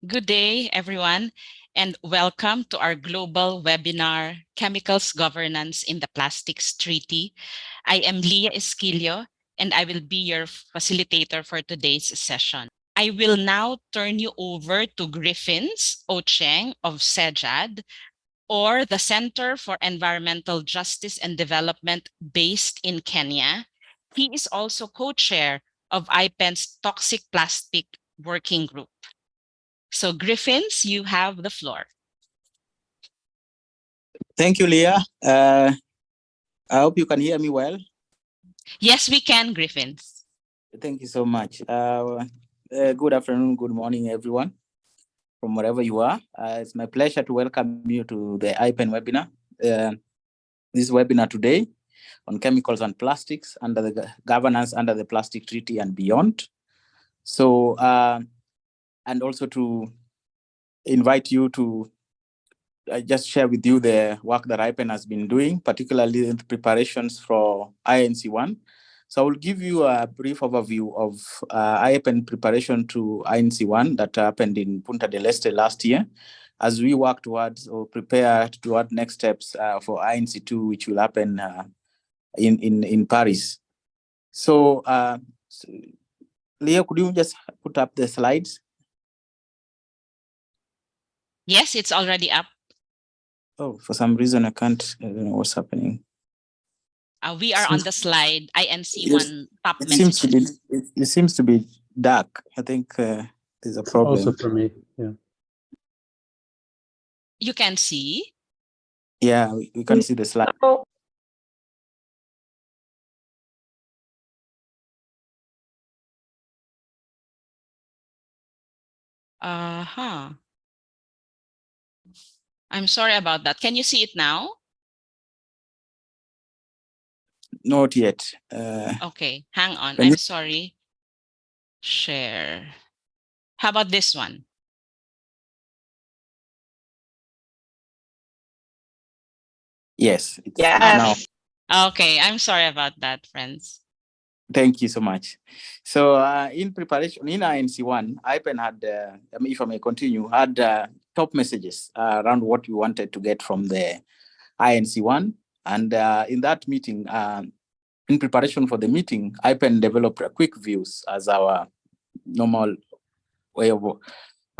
Good day, everyone, and welcome to our global webinar, Chemicals Governance in the Plastics Treaty. I am Leah Esquillo, and I will be your facilitator for today's session. I will now turn you over to Griffins Ochieng of CEJAD, or the Center for Environmental Justice and Development based in Kenya. He is also co-chair of IPEN's Toxic Plastic Working Group. So Griffins, you have the floor. Thank you, Leah. I hope you can hear me well. Yes, we can, Griffins. Thank you so much. Good afternoon, good morning, everyone, from wherever you are. It's my pleasure to welcome you to the IPEN webinar. This webinar today on chemicals and plastics under the governance under the Plastic Treaty and beyond. So, and also to invite you to just share with you the work that IPEN has been doing, particularly in the preparations for INC1. So I will give you a brief overview of IPEN preparation to INC1 that happened in Punta del Este last year, as we work towards or prepare toward next steps for INC2, which will happen in Paris. So, Leah, could you just put up the slides? Yes, it's already up. Oh, for some reason I can't. I don't know what's happening. We are on the slide. INC1 Yes, top it messages. seems to be. It seems to be dark. I think there's a problem. Also for me, yeah. You can see. Yeah, we can see the slide. I'm sorry about that. Can you see it now? Not yet. Okay, hang on. I'm sorry. Share. How about this one? Yes. Now. Okay, I'm sorry about that, friends. Thank you so much. So in preparation, in INC1, IPEN had, if I may continue, had top messages around what we wanted to get from the INC1. And in that meeting, in preparation for the meeting, IPEN developed a quick views as our normal way of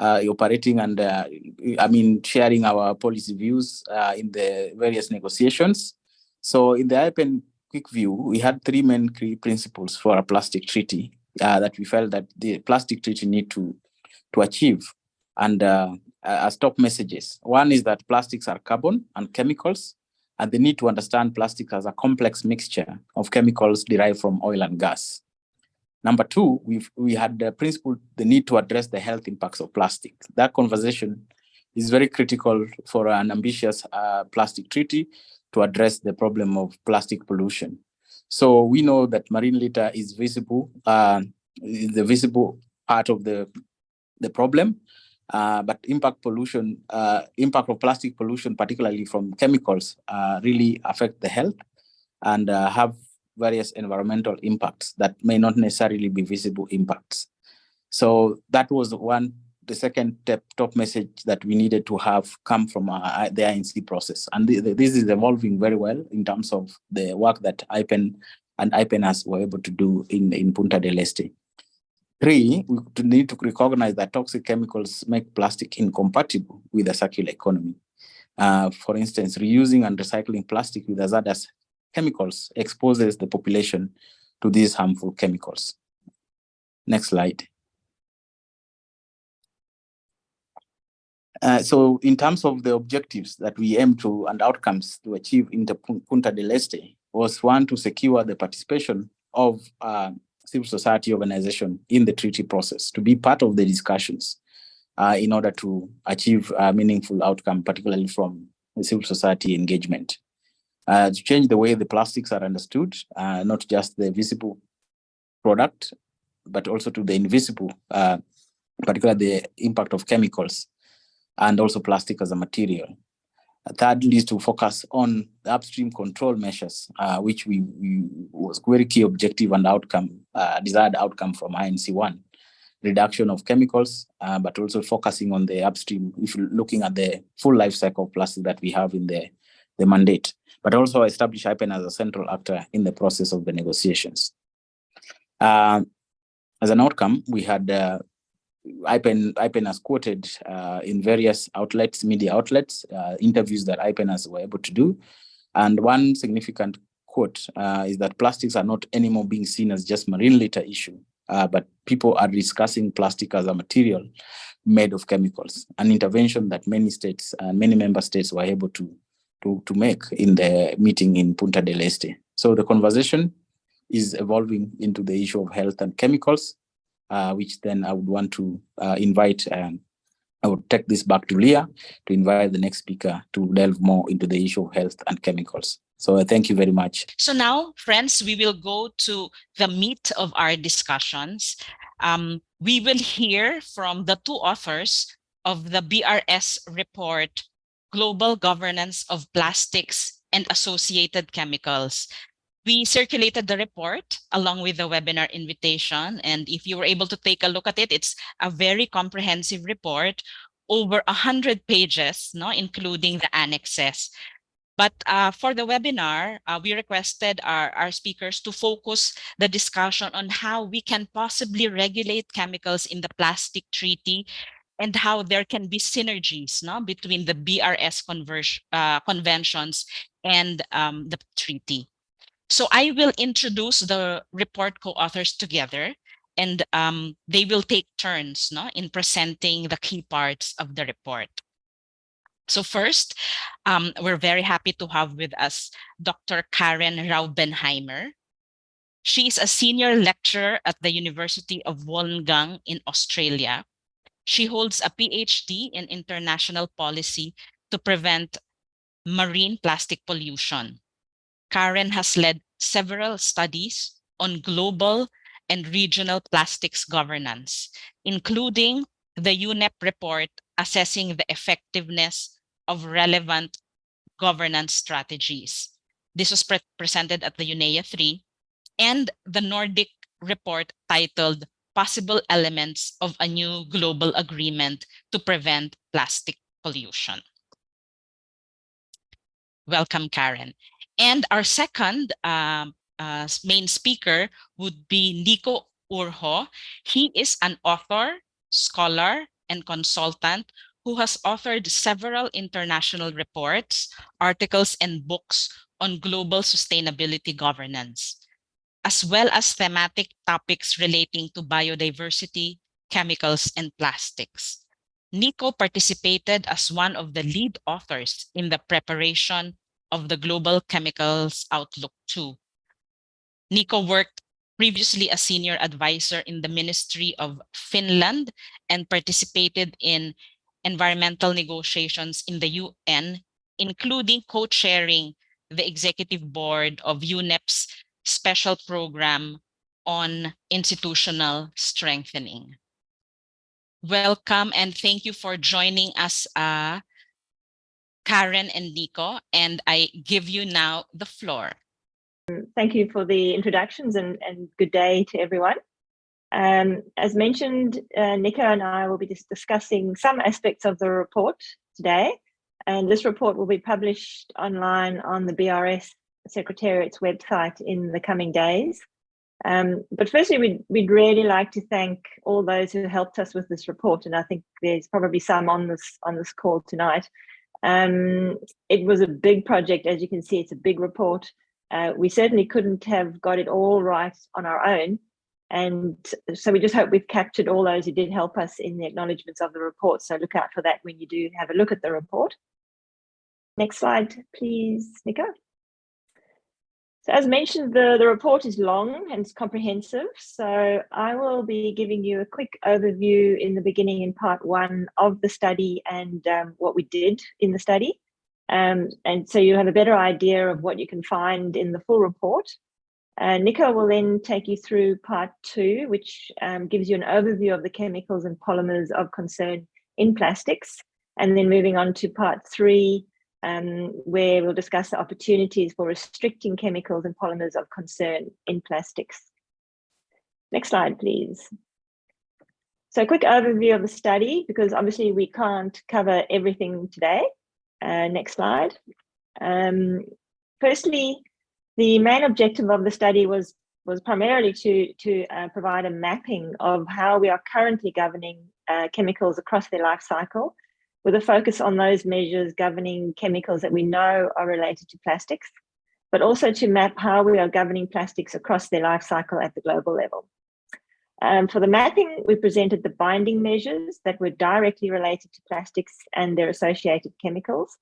operating and, sharing our policy views in the various negotiations. So in the IPEN quick view, we had three main key principles for a plastic treaty that we felt that the plastic treaty need to achieve. And as top messages, one is that plastics are carbon and chemicals, and they need to understand plastic as a complex mixture of chemicals derived from oil and gas. Number two, we had the principle, the need to address the health impacts of plastic. That conversation is very critical for an ambitious plastic treaty to address the problem of plastic pollution. So we know that marine litter is visible, the visible part of the problem, but impact of plastic pollution, particularly from chemicals, really affect the health and have various environmental impacts that may not necessarily be visible impacts. So that was the second top message that we needed to have come from the INC process. And this is evolving very well in terms of the work that IPEN and IPENAS were able to do in Punta del Este. Three, we need to recognize that toxic chemicals make plastic incompatible with the circular economy. For instance, reusing and recycling plastic with hazardous chemicals exposes the population to these harmful chemicals. Next slide. So in terms of the objectives that we aim to and outcomes to achieve in the Punta del Este was one, to secure the participation of civil society organization in the treaty process, to be part of the discussions in order to achieve a meaningful outcome, particularly from the civil society engagement. To change the way the plastics are understood, not just the visible product, but also to the invisible, particularly the impact of chemicals and also plastic as a material. Thirdly, is to focus on the upstream control measures, which we was very key objective and outcome, desired outcome from INC1. reduction of chemicals, but also focusing on the upstream, if you're looking at the full life cycle of plastic that we have in the mandate, but also establish IPEN as a central actor in the process of the negotiations. As an outcome, we had IPEN has quoted in various outlets, media outlets, interviews that IPENers were able to do. And one significant quote is that plastics are not anymore being seen as just marine litter issue, but people are discussing plastic as a material made of chemicals, an intervention that many states and many member states were able to make in the meeting in Punta del Este. So the conversation is evolving into the issue of health and chemicals, which then I would want to invite, I would take this back to Leah to invite the next speaker to delve more into the issue of health and chemicals. So thank you very much. So now, friends, we will go to the meat of our discussions. We will hear from the two authors of the BRS report, Global Governance of Plastics and Associated Chemicals. We circulated the report along with the webinar invitation. And if you were able to take a look at it, it's a very comprehensive report, over 100 pages, including the annexes. But for the webinar, we requested our speakers to focus the discussion on how we can possibly regulate chemicals in the plastic treaty and how there can be synergies between the BRS conventions and the treaty. So I will introduce the report co-authors together, and they will take turns in presenting the key parts of the report. So first, we're very happy to have with us Dr. Karen Raubenheimer. She's a senior lecturer at the University of Wollongong in Australia. She holds a PhD in international policy to prevent marine plastic pollution. Karen has led several studies on global and regional plastics governance, including the UNEP report assessing the effectiveness of relevant governance strategies. This was presented at the UNEA 3, and the Nordic report titled Possible Elements of a New Global Agreement to Prevent Plastic Pollution. Welcome, Karen. And our second main speaker would be Niko Urho. He is an author, scholar, and consultant who has authored several international reports, articles, and books on global sustainability governance, as well as thematic topics relating to biodiversity, chemicals, and plastics. Niko participated as one of the lead authors in the preparation of the Global Chemicals Outlook 2. Niko worked previously as senior advisor in the Ministry of Finland and participated in environmental negotiations in the UN, including co-chairing the executive board of UNEP's special program on institutional strengthening. Welcome and thank you for joining us, Karen and Niko, and I give you now the floor. Thank you for the introductions and good day to everyone. As mentioned, Niko and I will be discussing some aspects of the report today, and this report will be published online on the BRS Secretariat's website in the coming days. But firstly, we'd really like to thank all those who helped us with this report, and I think there's probably some on this call tonight. It was a big project, as you can see. It's a big report. We certainly couldn't have got it all right on our own, and so we just hope we've captured all those who did help us in the acknowledgements of the report. So look out for that when you do have a look at the report. Next slide, please, Niko. So as mentioned, the report is long and it's comprehensive. So I will be giving you a quick overview in the beginning in part one of the study and what we did in the study. And so you have a better idea of what you can find in the full report. Niko will then take you through part two, which gives you an overview of the chemicals and polymers of concern in plastics. And then moving on to part three, where we'll discuss the opportunities for restricting chemicals and polymers of concern in plastics. Next slide, please. So a quick overview of the study, because obviously we can't cover everything today. Next slide. Firstly, the main objective of the study was primarily to provide a mapping of how we are currently governing chemicals across their life cycle, with a focus on those measures governing chemicals that we know are related to plastics, but also to map how we are governing plastics across their life cycle at the global level. For the mapping, we presented the binding measures that were directly related to plastics and their associated chemicals,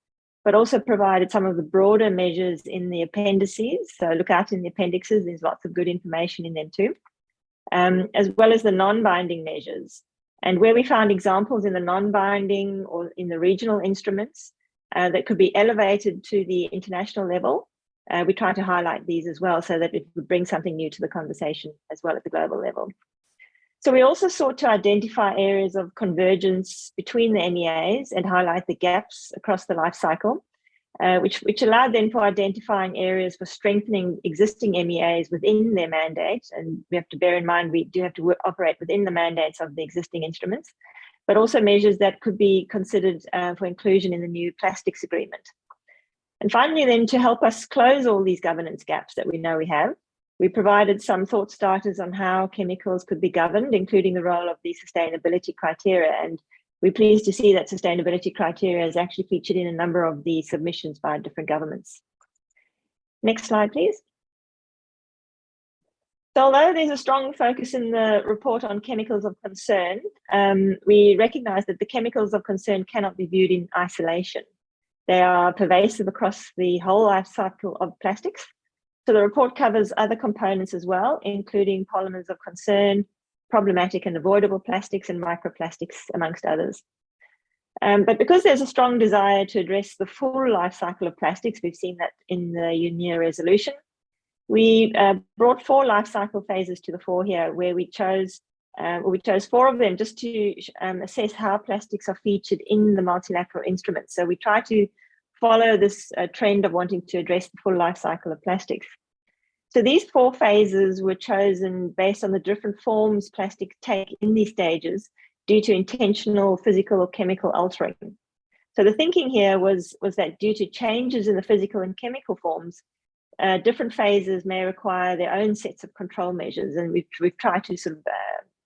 but also provided some of the broader measures in the appendices. So look out in the appendixes, there's lots of good information in them too, as well as the non-binding measures. And where we found examples in the non-binding or in the regional instruments that could be elevated to the international level, we try to highlight these as well so that it would bring something new to the conversation as well at the global level. So we also sought to identify areas of convergence between the MEAs and highlight the gaps across the life cycle, which allowed them for identifying areas for strengthening existing MEAs within their mandate. And we have to bear in mind, we do have to operate within the mandates of the existing instruments, but also measures that could be considered for inclusion in the new plastics agreement. And finally, then, to help us close all these governance gaps that we know we have, we provided some thought starters on how chemicals could be governed, including the role of the sustainability criteria. And we're pleased to see that sustainability criteria is actually featured in a number of the submissions by different governments. Next slide, please. So although there's a strong focus in the report on chemicals of concern, we recognise that the chemicals of concern cannot be viewed in isolation. They are pervasive across the whole life cycle of plastics. So the report covers other components as well, including polymers of concern, problematic and avoidable plastics, and microplastics, amongst others. But because there's a strong desire to address the full life cycle of plastics, we've seen that in the UNEA resolution, we brought 4 life cycle phases to the fore here, where we chose 4 of them just to assess how plastics are featured in the multilateral instruments. So we try to follow this trend of wanting to address the full life cycle of plastics. So these 4 phases were chosen based on the different forms plastics take in these stages due to intentional physical or chemical altering. So the thinking here was that due to changes in the physical and chemical forms, different phases may require their own sets of control measures, and we've tried to sort of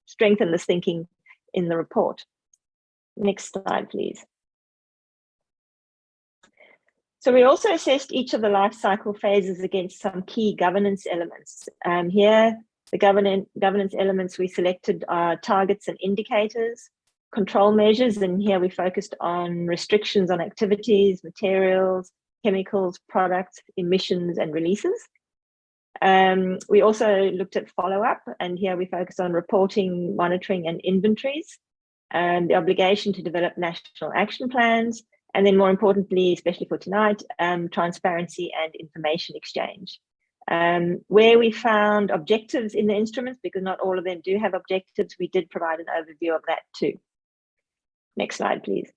strengthen this thinking in the report. Next slide, please. So we also assessed each of the life cycle phases against some key governance elements. Here, the governance elements we selected are targets and indicators, control measures, and here we focused on restrictions on activities, materials, chemicals, products, emissions, and releases. We also looked at follow-up, and here we focused on reporting, monitoring, and inventories, and the obligation to develop national action plans, and then more importantly, especially for tonight, transparency and information exchange. Where we found objectives in the instruments, because not all of them do have objectives, we did provide an overview of that too. Next slide, please.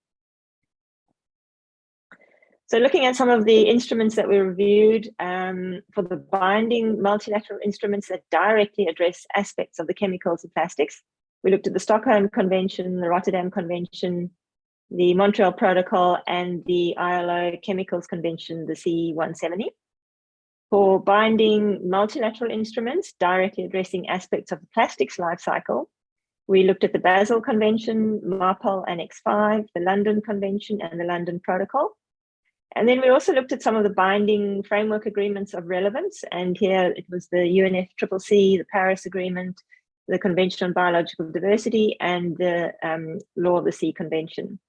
So looking at some of the instruments that we reviewed, for the binding multilateral instruments that directly address aspects of the chemicals and plastics, we looked at the Stockholm Convention, the Rotterdam Convention, the Montreal Protocol, and the ILO Chemicals Convention, the CE170. For binding multilateral instruments directly addressing aspects of the plastics life cycle, we looked at the Basel Convention, MARPOL Annex 5, the London Convention, and the London Protocol. And then we also looked at some of the binding framework agreements of relevance, and here it was the UNFCCC, the Paris Agreement, the Convention on Biological Diversity, and the Law of the Sea Convention.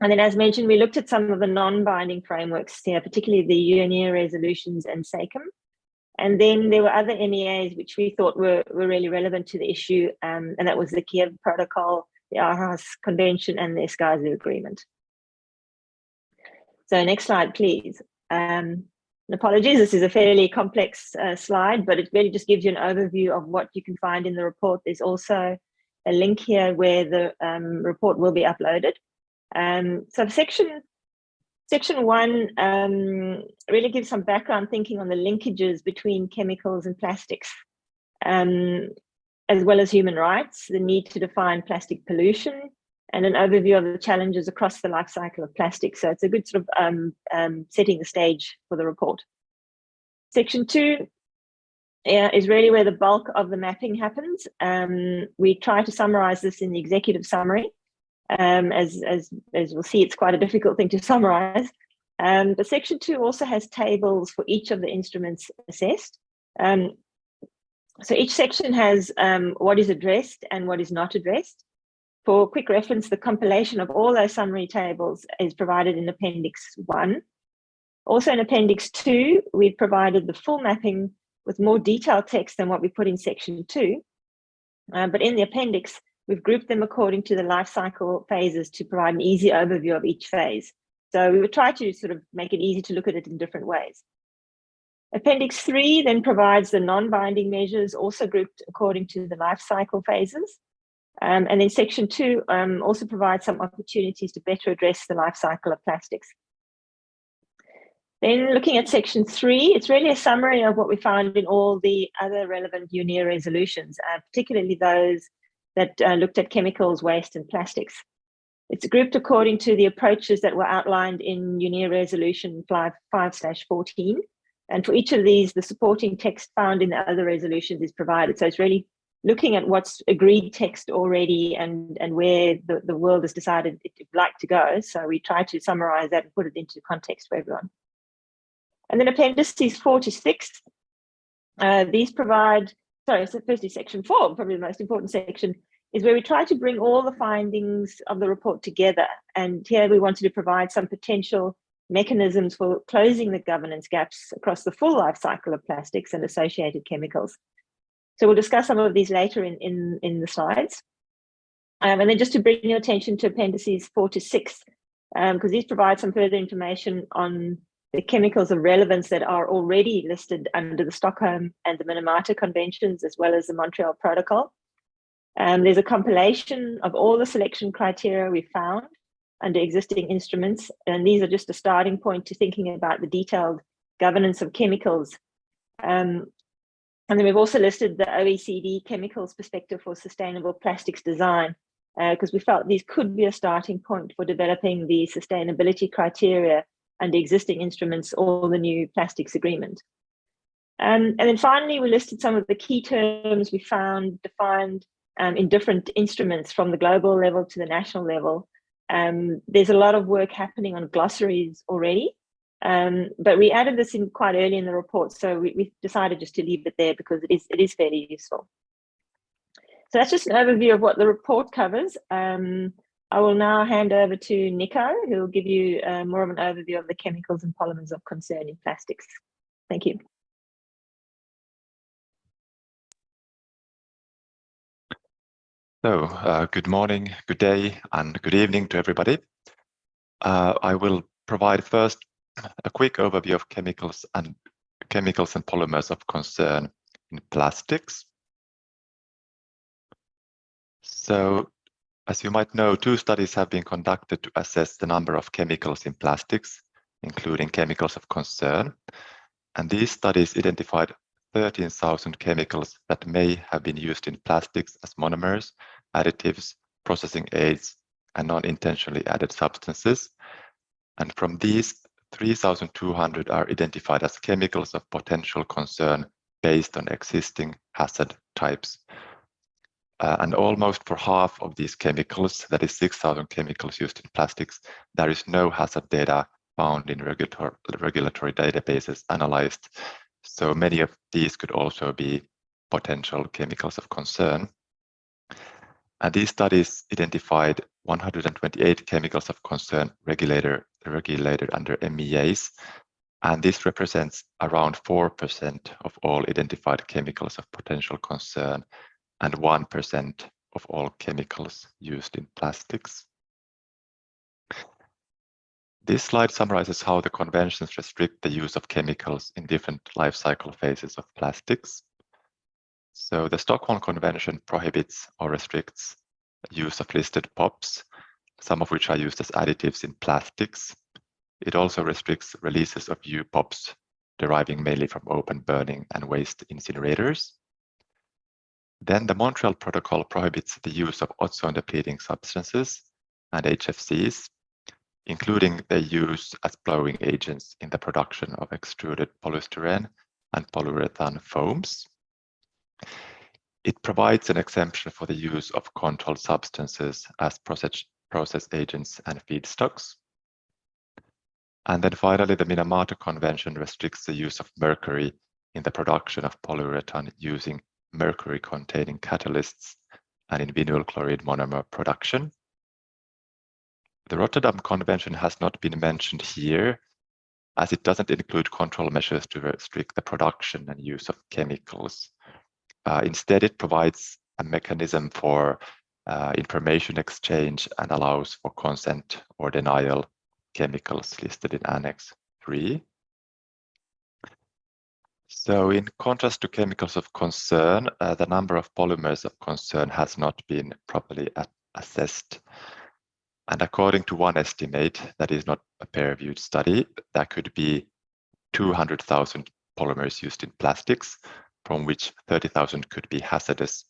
And then, as mentioned, we looked at some of the non-binding frameworks here, particularly the UNEA resolutions and SACM. And then there were other MEAs which we thought were really relevant to the issue, and that was the Kiev Protocol, the Aarhus Convention, and the Esquillo Agreement. So next slide, please. And apologies, this is a fairly complex slide, but it really just gives you an overview of what you can find in the report. There's also a link here where the report will be uploaded. So section 1 really gives some background thinking on the linkages between chemicals and plastics. as well as human rights, the need to define plastic pollution, and an overview of the challenges across the life cycle of plastic. So it's a good sort of setting the stage for the report. Section 2 is really where the bulk of the mapping happens. We try to summarize this in the executive summary. As we'll see, it's quite a difficult thing to summarize. But section 2 also has tables for each of the instruments assessed. So each section has what is addressed and what is not addressed. For quick reference, the compilation of all those summary tables is provided in Appendix 1. Also in Appendix 2, we've provided the full mapping with more detailed text than what we put in section 2. But in the appendix, we've grouped them according to the life cycle phases to provide an easy overview of each phase. So we would try to sort of make it easy to look at it in different ways. Appendix 3 then provides the non-binding measures, also grouped according to the life cycle phases. And then section 2 also provides some opportunities to better address the life cycle of plastics. Then looking at section 3, it's really a summary of what we found in all the other relevant UNEA resolutions, particularly those that looked at chemicals, waste, and plastics. It's grouped according to the approaches that were outlined in UNEA resolution 5/14. And for each of these, the supporting text found in the other resolutions is provided. So it's really looking at what's agreed text already and where the world has decided it'd like to go. So we try to summarize that and put it into context for everyone. And then appendices 4 to 6, these provide, so firstly section 4, probably the most important section, is where we try to bring all the findings of the report together. And here we wanted to provide some potential mechanisms for closing the governance gaps across the full life cycle of plastics and associated chemicals. So we'll discuss some of these later in the slides. And then just to bring your attention to appendices 4 to 6, because these provide some further information on the chemicals of relevance that are already listed under the Stockholm and the Minamata Conventions, as well as the Montreal Protocol. There's a compilation of all the selection criteria we found under existing instruments, and these are just a starting point to thinking about the detailed governance of chemicals. And then we've also listed the OECD chemicals perspective for sustainable plastics design, because we felt these could be a starting point for developing the sustainability criteria under existing instruments or the new plastics agreement. And then finally, we listed some of the key terms we found defined in different instruments from the global level to the national level. There's a lot of work happening on glossaries already, but we added this in quite early in the report, so we decided just to leave it there because it is fairly useful. So that's just an overview of what the report covers. I will now hand over to Niko, who will give you more of an overview of the chemicals and polymers of concern in plastics. Thank you. So good morning, good day, and good evening to everybody. I will provide first a quick overview of chemicals and polymers of concern in plastics. So, as you might know, 2 studies have been conducted to assess the number of chemicals in plastics, including chemicals of concern. And these studies identified 13,000 chemicals that may have been used in plastics as monomers, additives, processing aids, and non-intentionally added substances. And from these, 3,200 are identified as chemicals of potential concern based on existing hazard types. And almost for half of these chemicals, that is 6,000 chemicals used in plastics, there is no hazard data found in regulatory databases analyzed. So many of these could also be potential chemicals of concern. And these studies identified 128 chemicals of concern regulated under MEAs, and this represents around 4% of all identified chemicals of potential concern and 1% of all chemicals used in plastics. This slide summarizes how the conventions restrict the use of chemicals in different life cycle phases of plastics. So the Stockholm Convention prohibits or restricts use of listed POPs, some of which are used as additives in plastics. It also restricts releases of UPOPs deriving mainly from open burning and waste incinerators. Then the Montreal Protocol prohibits the use of ozone-depleting substances and HFCs, including their use as blowing agents in the production of extruded polystyrene and polyurethane foams. It provides an exemption for the use of controlled substances as process agents and feedstocks. And then finally, the Minamata Convention restricts the use of mercury in the production of polyurethane using mercury-containing catalysts and in vinyl chloride monomer production. The Rotterdam Convention has not been mentioned here, as it doesn't include control measures to restrict the production and use of chemicals. Instead, it provides a mechanism for information exchange and allows for consent or denial chemicals listed in Annex 3. So in contrast to chemicals of concern, the number of polymers of concern has not been properly assessed. And according to one estimate, that is not a peer-reviewed study, there could be 200,000 polymers used in plastics, from which 30,000 could be hazardous.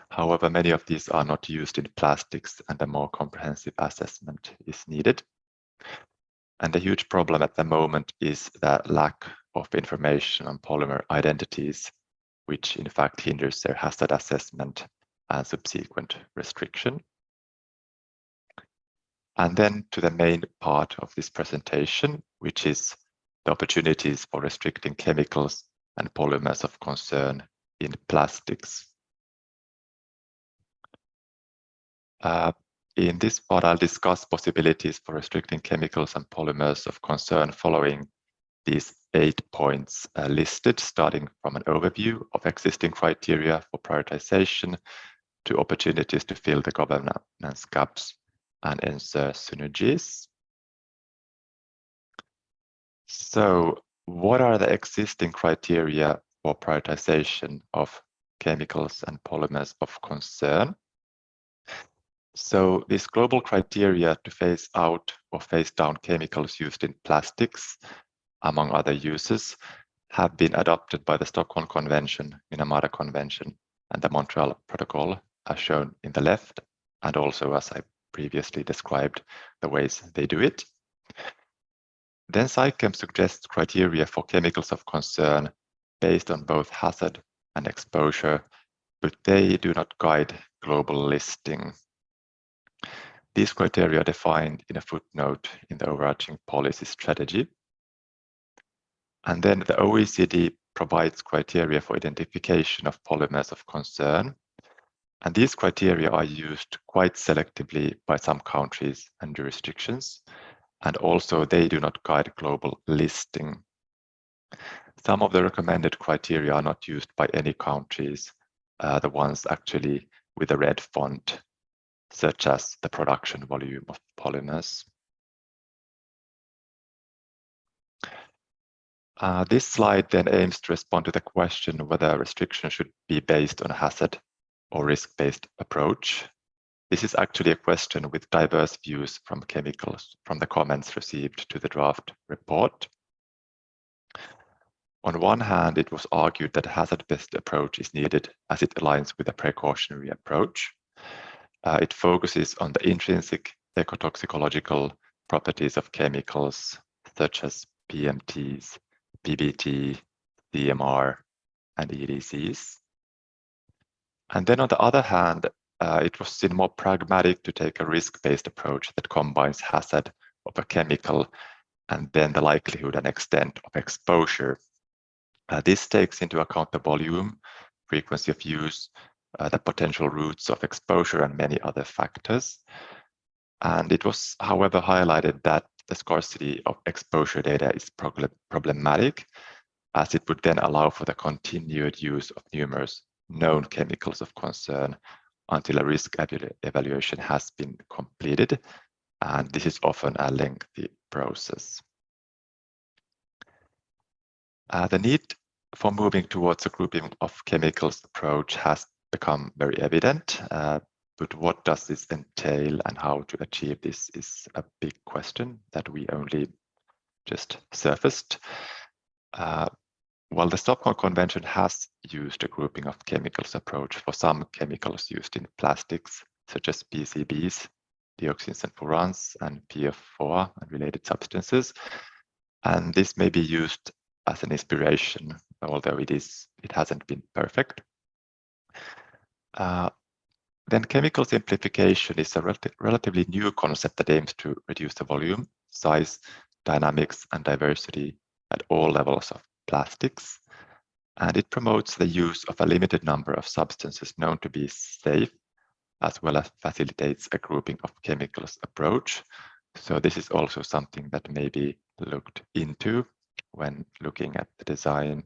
However, many of these are not used in plastics, and a more comprehensive assessment is needed. And the huge problem at the moment is the lack of information on polymer identities, which in fact hinders their hazard assessment and subsequent restriction. And then to the main part of this presentation, which is the opportunities for restricting chemicals and polymers of concern in plastics. In this part, I'll discuss possibilities for restricting chemicals and polymers of concern following these 8 points listed, starting from an overview of existing criteria for prioritization to opportunities to fill the governance gaps and ensure synergies. So what are the existing criteria for prioritization of chemicals and polymers of concern? So these global criteria to phase out or phase down chemicals used in plastics, among other uses, have been adopted by the Stockholm Convention, Minamata Convention, and the Montreal Protocol, as shown in the left, and also as I previously described the ways they do it. Then SciChem suggests criteria for chemicals of concern based on both hazard and exposure, but they do not guide global listing. These criteria are defined in a footnote in the overarching policy strategy. And then the OECD provides criteria for identification of polymers of concern. And these criteria are used quite selectively by some countries and jurisdictions. And also they do not guide global listing. Some of the recommended criteria are not used by any countries, the ones actually with a red font, such as the production volume of polymers. This slide then aims to respond to the question whether restriction should be based on a hazard or risk-based approach. This is actually a question with diverse views from chemicals from the comments received to the draft report. On one hand, it was argued that a hazard-based approach is needed as it aligns with a precautionary approach. It focuses on the intrinsic ecotoxicological properties of chemicals such as PMTs, PBT, CMR, and EDCs. And then on the other hand, it was seen more pragmatic to take a risk-based approach that combines hazard of a chemical and then the likelihood and extent of exposure. This takes into account the volume, frequency of use, the potential routes of exposure, and many other factors. And it was, however, highlighted that the scarcity of exposure data is problematic, as it would then allow for the continued use of numerous known chemicals of concern until a risk evaluation has been completed, and this is often a lengthy process. The need for moving towards a grouping of chemicals approach has become very evident, but what does this entail and how to achieve this is a big question that we only just surfaced. While the Stockholm Convention has used a grouping of chemicals approach for some chemicals used in plastics, such as PCBs, dioxins and furans, and PF4 and related substances, and this may be used as an inspiration, although it hasn't been perfect. Then chemical simplification is a relatively new concept that aims to reduce the volume, size, dynamics, and diversity at all levels of plastics. And it promotes the use of a limited number of substances known to be safe, as well as facilitates a grouping of chemicals approach. So this is also something that may be looked into when looking at the design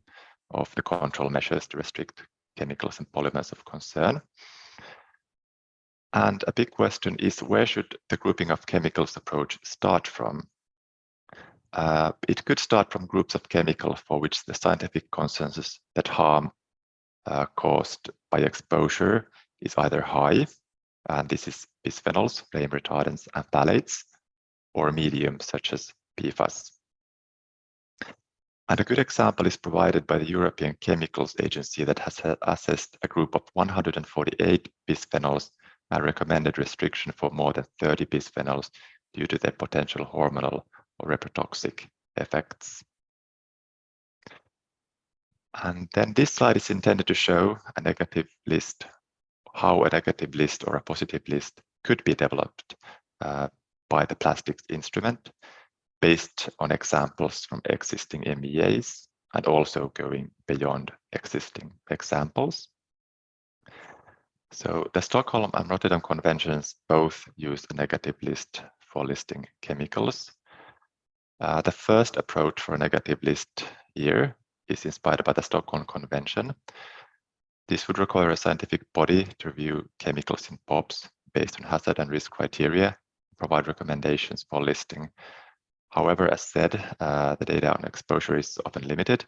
of the control measures to restrict chemicals and polymers of concern. And a big question is, where should the grouping of chemicals approach start from? It could start from groups of chemicals for which the scientific consensus that harm caused by exposure is either high, and this is bisphenols, flame retardants, and phthalates, or medium, such as PFAS. And a good example is provided by the European Chemicals Agency that has assessed a group of 148 bisphenols and recommended restriction for more than 30 bisphenols due to their potential hormonal or reprotoxic effects. And then this slide is intended to show a negative list, how a negative list or a positive list could be developed by the plastics instrument based on examples from existing MEAs and also going beyond existing examples. So the Stockholm and Rotterdam Conventions both use a negative list for listing chemicals. The first approach for a negative list here is inspired by the Stockholm Convention. This would require a scientific body to review chemicals in POPs based on hazard and risk criteria, provide recommendations for listing. However, as said, the data on exposure is often limited,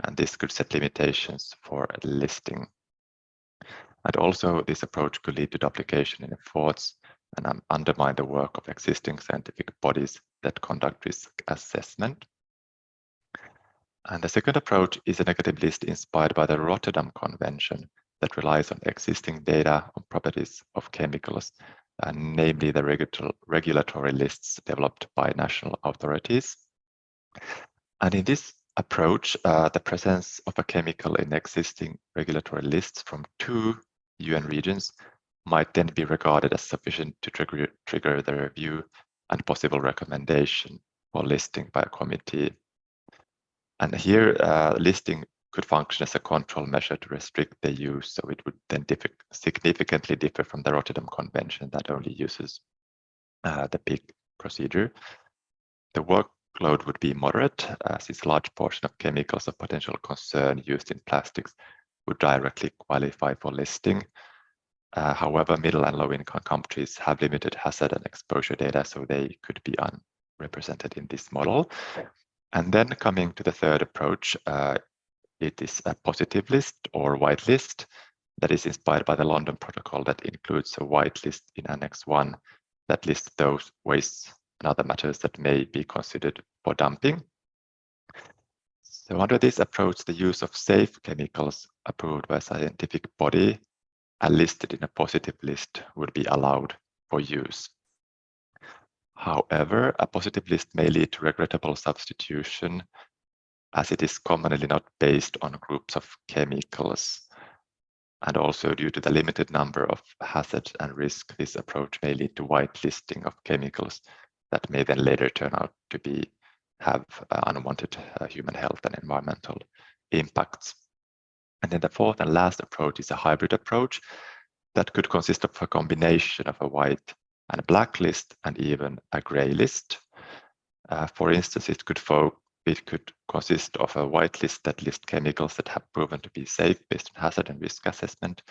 and this could set limitations for listing. And also, this approach could lead to duplication in efforts and undermine the work of existing scientific bodies that conduct risk assessment. And the second approach is a negative list inspired by the Rotterdam Convention that relies on existing data on properties of chemicals, and namely the regulatory lists developed by national authorities. And in this approach, the presence of a chemical in existing regulatory lists from 2 UN regions might then be regarded as sufficient to trigger the review and possible recommendation for listing by a committee. And here, listing could function as a control measure to restrict the use, so it would then significantly differ from the Rotterdam Convention that only uses the big procedure. The workload would be moderate, since a large portion of chemicals of potential concern used in plastics would directly qualify for listing. However, middle and low-income countries have limited hazard and exposure data, so they could be unrepresented in this model. And then coming to the third approach, it is a positive list or white list that is inspired by the London Protocol that includes a white list in Annex 1 that lists those wastes and other matters that may be considered for dumping. So under this approach, the use of safe chemicals approved by a scientific body and listed in a positive list would be allowed for use. However, a positive list may lead to regrettable substitution, as it is commonly not based on groups of chemicals. And also due to the limited number of hazards and risk, this approach may lead to whitelisting of chemicals that may then later turn out to have unwanted human health and environmental impacts. And then the fourth and last approach is a hybrid approach that could consist of a combination of a white and a black list and even a gray list. For instance, it could consist of a white list that lists chemicals that have proven to be safe based on hazard and risk assessment,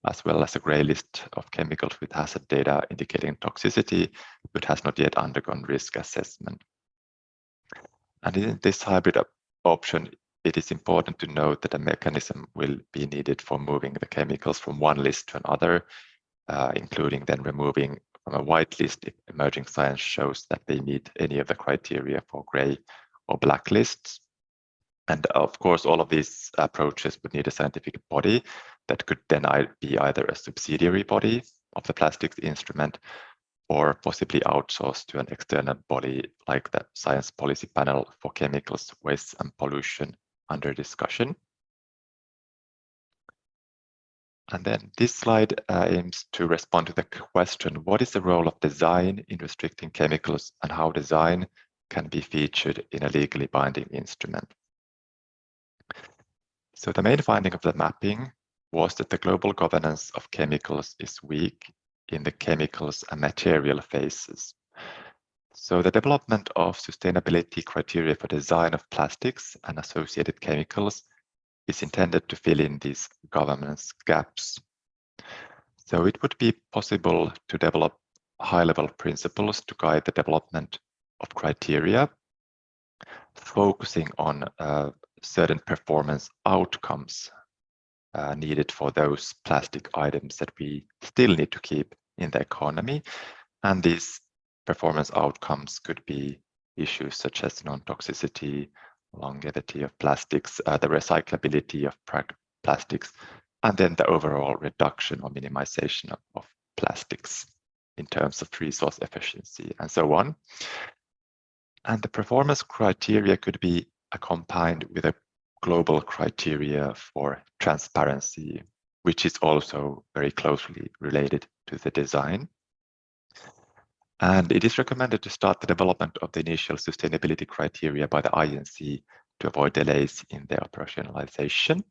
as well as a gray list of chemicals with hazard data indicating toxicity, but has not yet undergone risk assessment. And in this hybrid option, it is important to note that a mechanism will be needed for moving the chemicals from one list to another, including then removing from a white list if emerging science shows that they meet any of the criteria for gray or black lists. And of course, all of these approaches would need a scientific body that could then be either a subsidiary body of the plastics instrument or possibly outsourced to an external body like the Science Policy Panel for Chemicals, Waste and Pollution under discussion. And then this slide aims to respond to the question, what is the role of design in restricting chemicals and how design can be featured in a legally binding instrument? So the main finding of the mapping was that the global governance of chemicals is weak in the chemicals and material phases. So the development of sustainability criteria for design of plastics and associated chemicals is intended to fill in these governance gaps. So it would be possible to develop high-level principles to guide the development of criteria, focusing on certain performance outcomes needed for those plastic items that we still need to keep in the economy. And these performance outcomes could be issues such as non-toxicity, longevity of plastics, the recyclability of plastics, and then the overall reduction or minimization of plastics in terms of resource efficiency and so on. And the performance criteria could be accompanied with a global criteria for transparency, which is also very closely related to the design. And it is recommended to start the development of the initial sustainability criteria by the INC to avoid delays in their operationalization.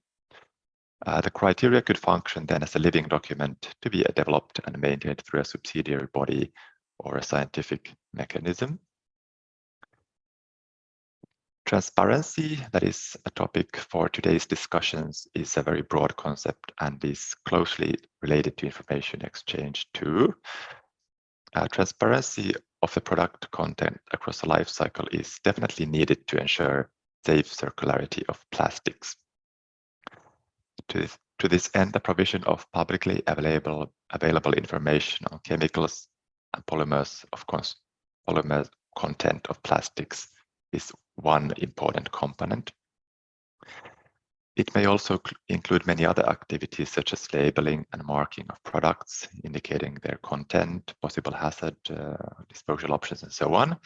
The criteria could function then as a living document to be developed and maintained through a subsidiary body or a scientific mechanism. Transparency, that is a topic for today's discussions, is a very broad concept and is closely related to information exchange too. Transparency of the product content across the life cycle is definitely needed to ensure safe circularity of plastics. To this end, the provision of publicly available information on chemicals and polymers content of plastics is one important component. It may also include many other activities such as labeling and marking of products, indicating their content, possible hazard, disposal options, and so on.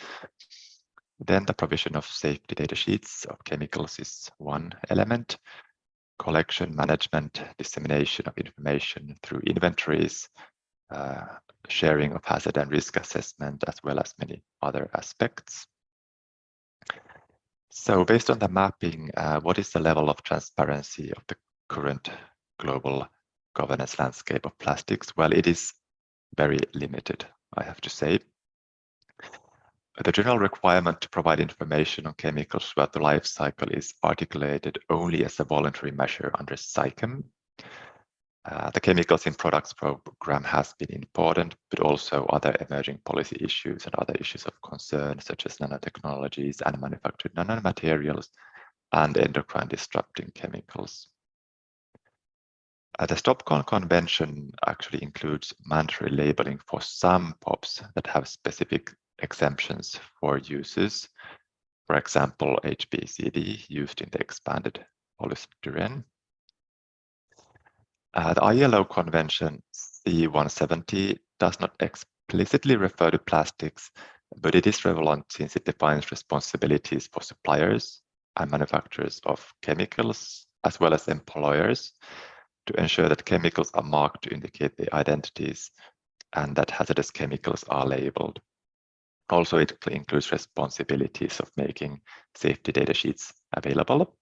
Then the provision of safety data sheets of chemicals is one element. Collection, management, dissemination of information through inventories, sharing of hazard and risk assessment, as well as many other aspects. So based on the mapping, what is the level of transparency of the current global governance landscape of plastics? Well, it is very limited, I have to say. The general requirement to provide information on chemicals throughout the life cycle is articulated only as a voluntary measure under CEJAD. The Chemicals in Products program has been important, but also other emerging policy issues and other issues of concern, such as nanotechnologies and manufactured nanomaterials and endocrine disrupting chemicals. The Stockholm Convention actually includes mandatory labeling for some POPs that have specific exemptions for uses. For example, HBCD used in the expanded polystyrene. The ILO Convention C170 does not explicitly refer to plastics, but it is relevant since it defines responsibilities for suppliers and manufacturers of chemicals, as well as employers, to ensure that chemicals are marked to indicate their identities and that hazardous chemicals are labeled. Also, it includes responsibilities of making safety data sheets available.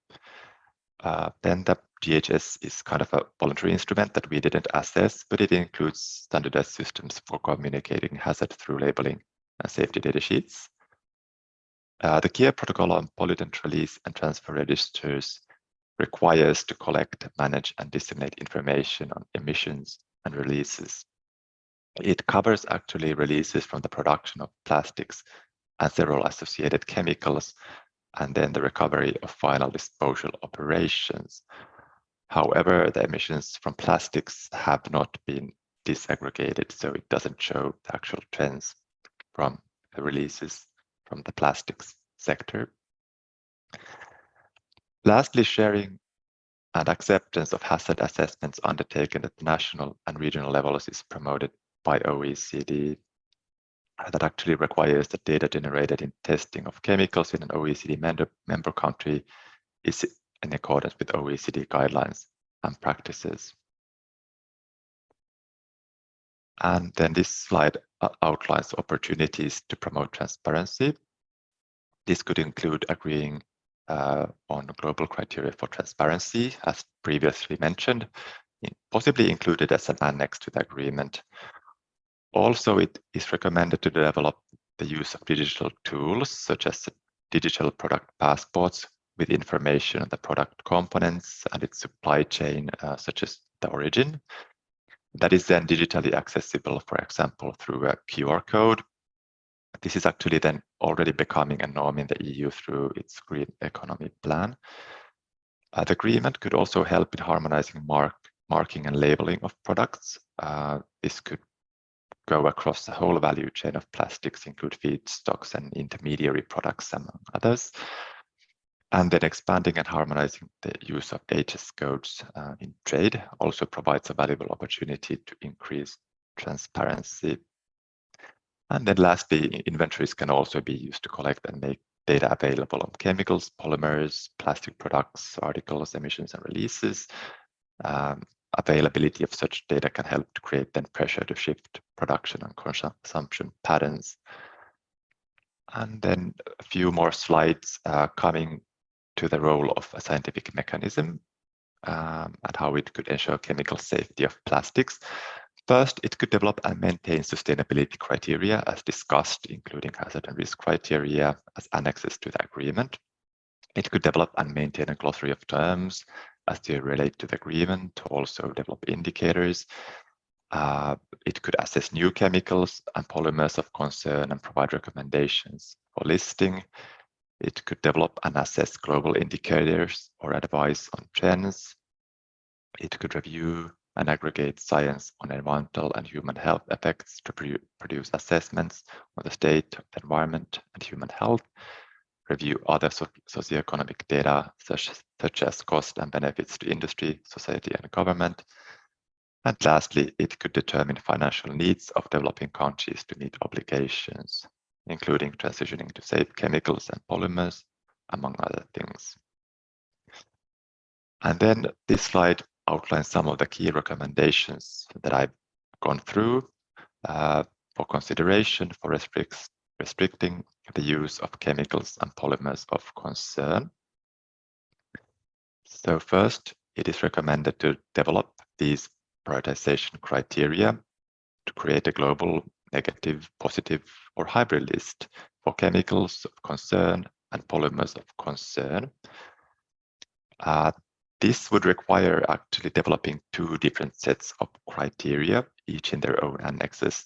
Then the GHS is kind of a voluntary instrument that we didn't assess, but it includes standardized systems for communicating hazard through labeling and safety data sheets. The Key Protocol on pollutant release and transfer registers requires to collect, manage, and disseminate information on emissions and releases. It covers actually releases from the production of plastics and several associated chemicals, and then the recovery of final disposal operations. However, the emissions from plastics have not been disaggregated, so it doesn't show the actual trends from the releases from the plastics sector. Lastly, sharing and acceptance of hazard assessments undertaken at the national and regional levels is promoted by OECD. That actually requires that data generated in testing of chemicals in an OECD member country is in accordance with OECD guidelines and practices. And then this slide outlines opportunities to promote transparency. This could include agreeing on global criteria for transparency, as previously mentioned, possibly included as an annex to the agreement. Also, it is recommended to develop the use of digital tools, such as digital product passports with information on the product components and its supply chain, such as the origin. That is then digitally accessible, for example, through a QR code. This is actually then already becoming a norm in the EU through its Green Economy Plan. The agreement could also help in harmonizing marking and labeling of products. This could go across the whole value chain of plastics, include feedstocks and intermediary products, among others. And then expanding and harmonizing the use of HS codes in trade also provides a valuable opportunity to increase transparency. And then lastly, inventories can also be used to collect and make data available on chemicals, polymers, plastic products, articles, emissions, and releases. Availability of such data can help to create then pressure to shift production and consumption patterns. And then a few more slides coming to the role of a scientific mechanism and how it could ensure chemical safety of plastics. First, it could develop and maintain sustainability criteria as discussed, including hazard and risk criteria as annexes to the agreement. It could develop and maintain a glossary of terms as they relate to the agreement, to also develop indicators. It could assess new chemicals and polymers of concern and provide recommendations for listing. It could develop and assess global indicators or advise on trends. It could review and aggregate science on environmental and human health effects to produce assessments on the state of the environment and human health. Review other socioeconomic data, such as cost and benefits to industry, society, and government. And lastly, it could determine financial needs of developing countries to meet obligations, including transitioning to safe chemicals and polymers, among other things. And then this slide outlines some of the key recommendations that I've gone through for consideration for restricting the use of chemicals and polymers of concern. So first, it is recommended to develop these prioritization criteria to create a global negative, positive, or hybrid list for chemicals of concern and polymers of concern. This would require actually developing two different sets of criteria, each in their own annexes,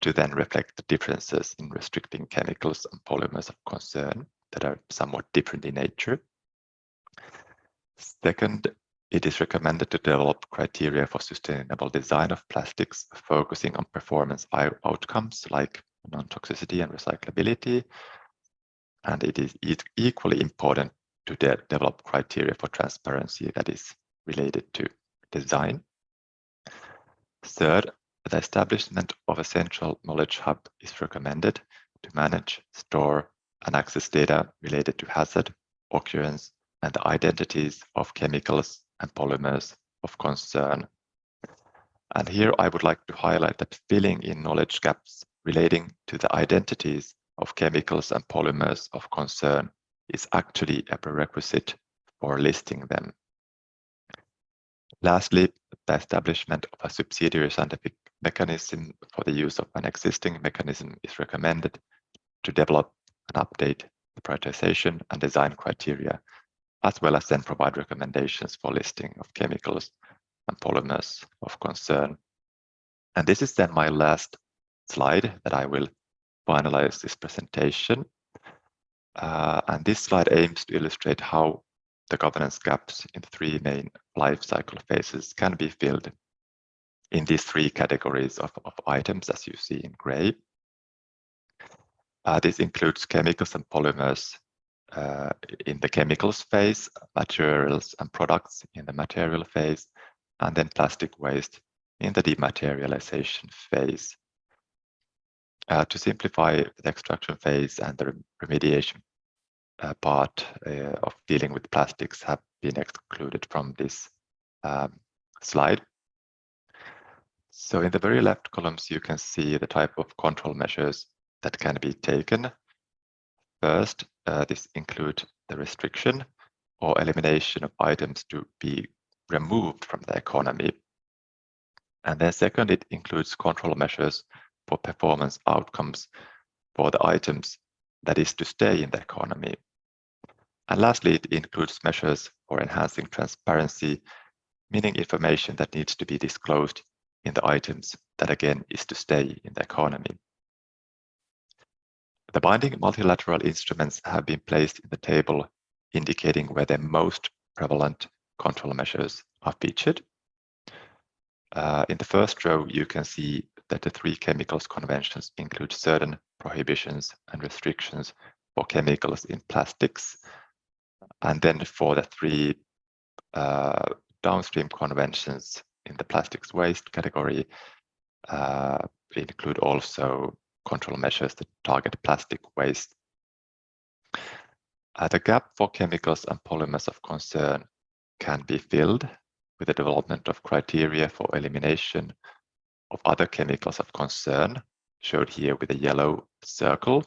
to then reflect the differences in restricting chemicals and polymers of concern that are somewhat different in nature. Second, it is recommended to develop criteria for sustainable design of plastics, focusing on performance outcomes like non-toxicity and recyclability. And it is equally important to develop criteria for transparency that is related to design. Third, the establishment of a central knowledge hub is recommended to manage, store, and access data related to hazard, occurrence, and the identities of chemicals and polymers of concern. And here I would like to highlight that filling in knowledge gaps relating to the identities of chemicals and polymers of concern is actually a prerequisite for listing them. Lastly, the establishment of a subsidiary scientific mechanism for the use of an existing mechanism is recommended to develop and update the prioritization and design criteria, as well as then provide recommendations for listing of chemicals and polymers of concern. And this is then my last slide that I will finalize this presentation. And this slide aims to illustrate how the governance gaps in the three main life cycle phases can be filled in these three categories of items, as you see in gray. This includes chemicals and polymers in the chemicals phase, materials and products in the material phase, and then plastic waste in the dematerialization phase. To simplify, the extraction phase and the remediation part of dealing with plastics have been excluded from this slide. So in the very left columns, you can see the type of control measures that can be taken. First, this includes the restriction or elimination of items to be removed from the economy. And then second, it includes control measures for performance outcomes for the items that is to stay in the economy. And lastly, it includes measures for enhancing transparency, meaning information that needs to be disclosed in the items that again is to stay in the economy. The binding multilateral instruments have been placed in the table indicating where the most prevalent control measures are featured. In the first row, you can see that the 3 chemicals conventions include certain prohibitions and restrictions for chemicals in plastics. And then for the 3 downstream conventions in the plastics waste category, include also control measures that target plastic waste. The gap for chemicals and polymers of concern can be filled with the development of criteria for elimination of other chemicals of concern, showed here with a yellow circle.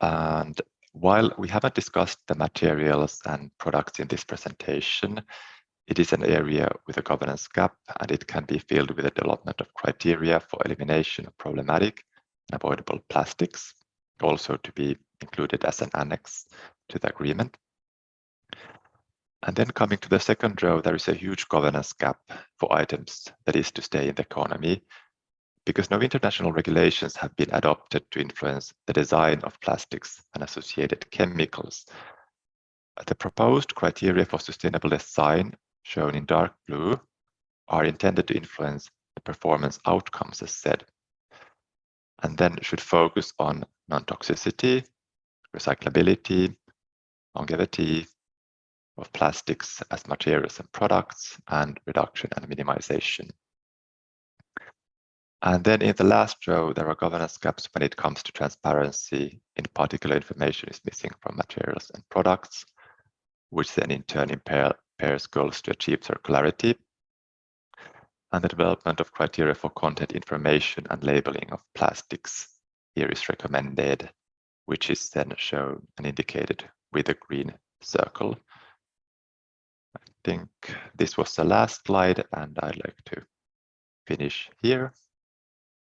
And while we haven't discussed the materials and products in this presentation, it is an area with a governance gap, and it can be filled with the development of criteria for elimination of problematic and avoidable plastics, also to be included as an annex to the agreement. And then coming to the second row, there is a huge governance gap for items that is to stay in the economy, because no international regulations have been adopted to influence the design of plastics and associated chemicals. The proposed criteria for sustainable design, shown in dark blue, are intended to influence the performance outcomes, as said, and then should focus on non-toxicity, recyclability, longevity of plastics as materials and products, and reduction and minimization. And then in the last row, there are governance gaps when it comes to transparency. In particular, information is missing from materials and products, which then in turn impairs goals to achieve circularity. And the development of criteria for content information and labeling of plastics here is recommended, which is then shown and indicated with a green circle. I think this was the last slide, and I'd like to finish here.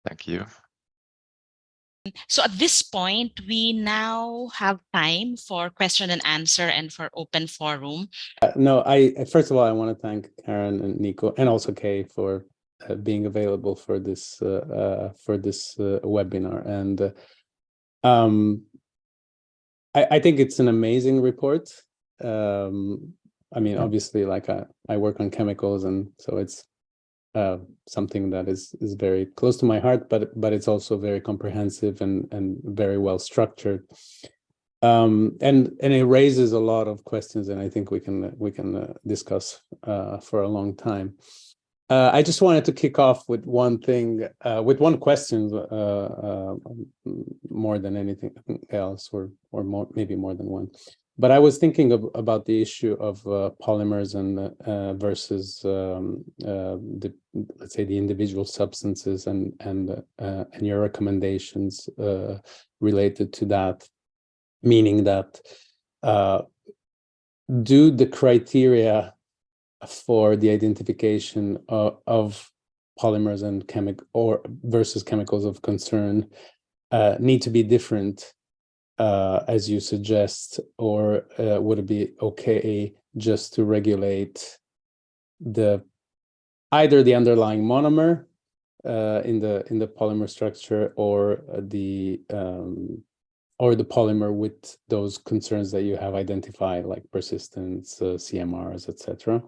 Thank you. So at this point, we now have time for question and answer and for open forum. No, first of all, I want to thank Karen and Niko and also Kei for being available for this webinar. And I think it's an amazing report. I mean, obviously, like I work on chemicals, and so it's something that is very close to my heart, but it's also very comprehensive and very well structured, and it raises a lot of questions, and I think we can discuss for a long time. I just wanted to kick off with one thing, with one question, more than anything else, or more, maybe more than one. But I was thinking about the issue of polymers and versus let's say the individual substances and your recommendations related to that, meaning that do the criteria for the identification of polymers and versus chemicals of concern need to be different, as you suggest, or would it be okay just to regulate either the underlying monomer in the polymer structure, or the polymer with those concerns that you have identified, like persistence, CMRs, etc.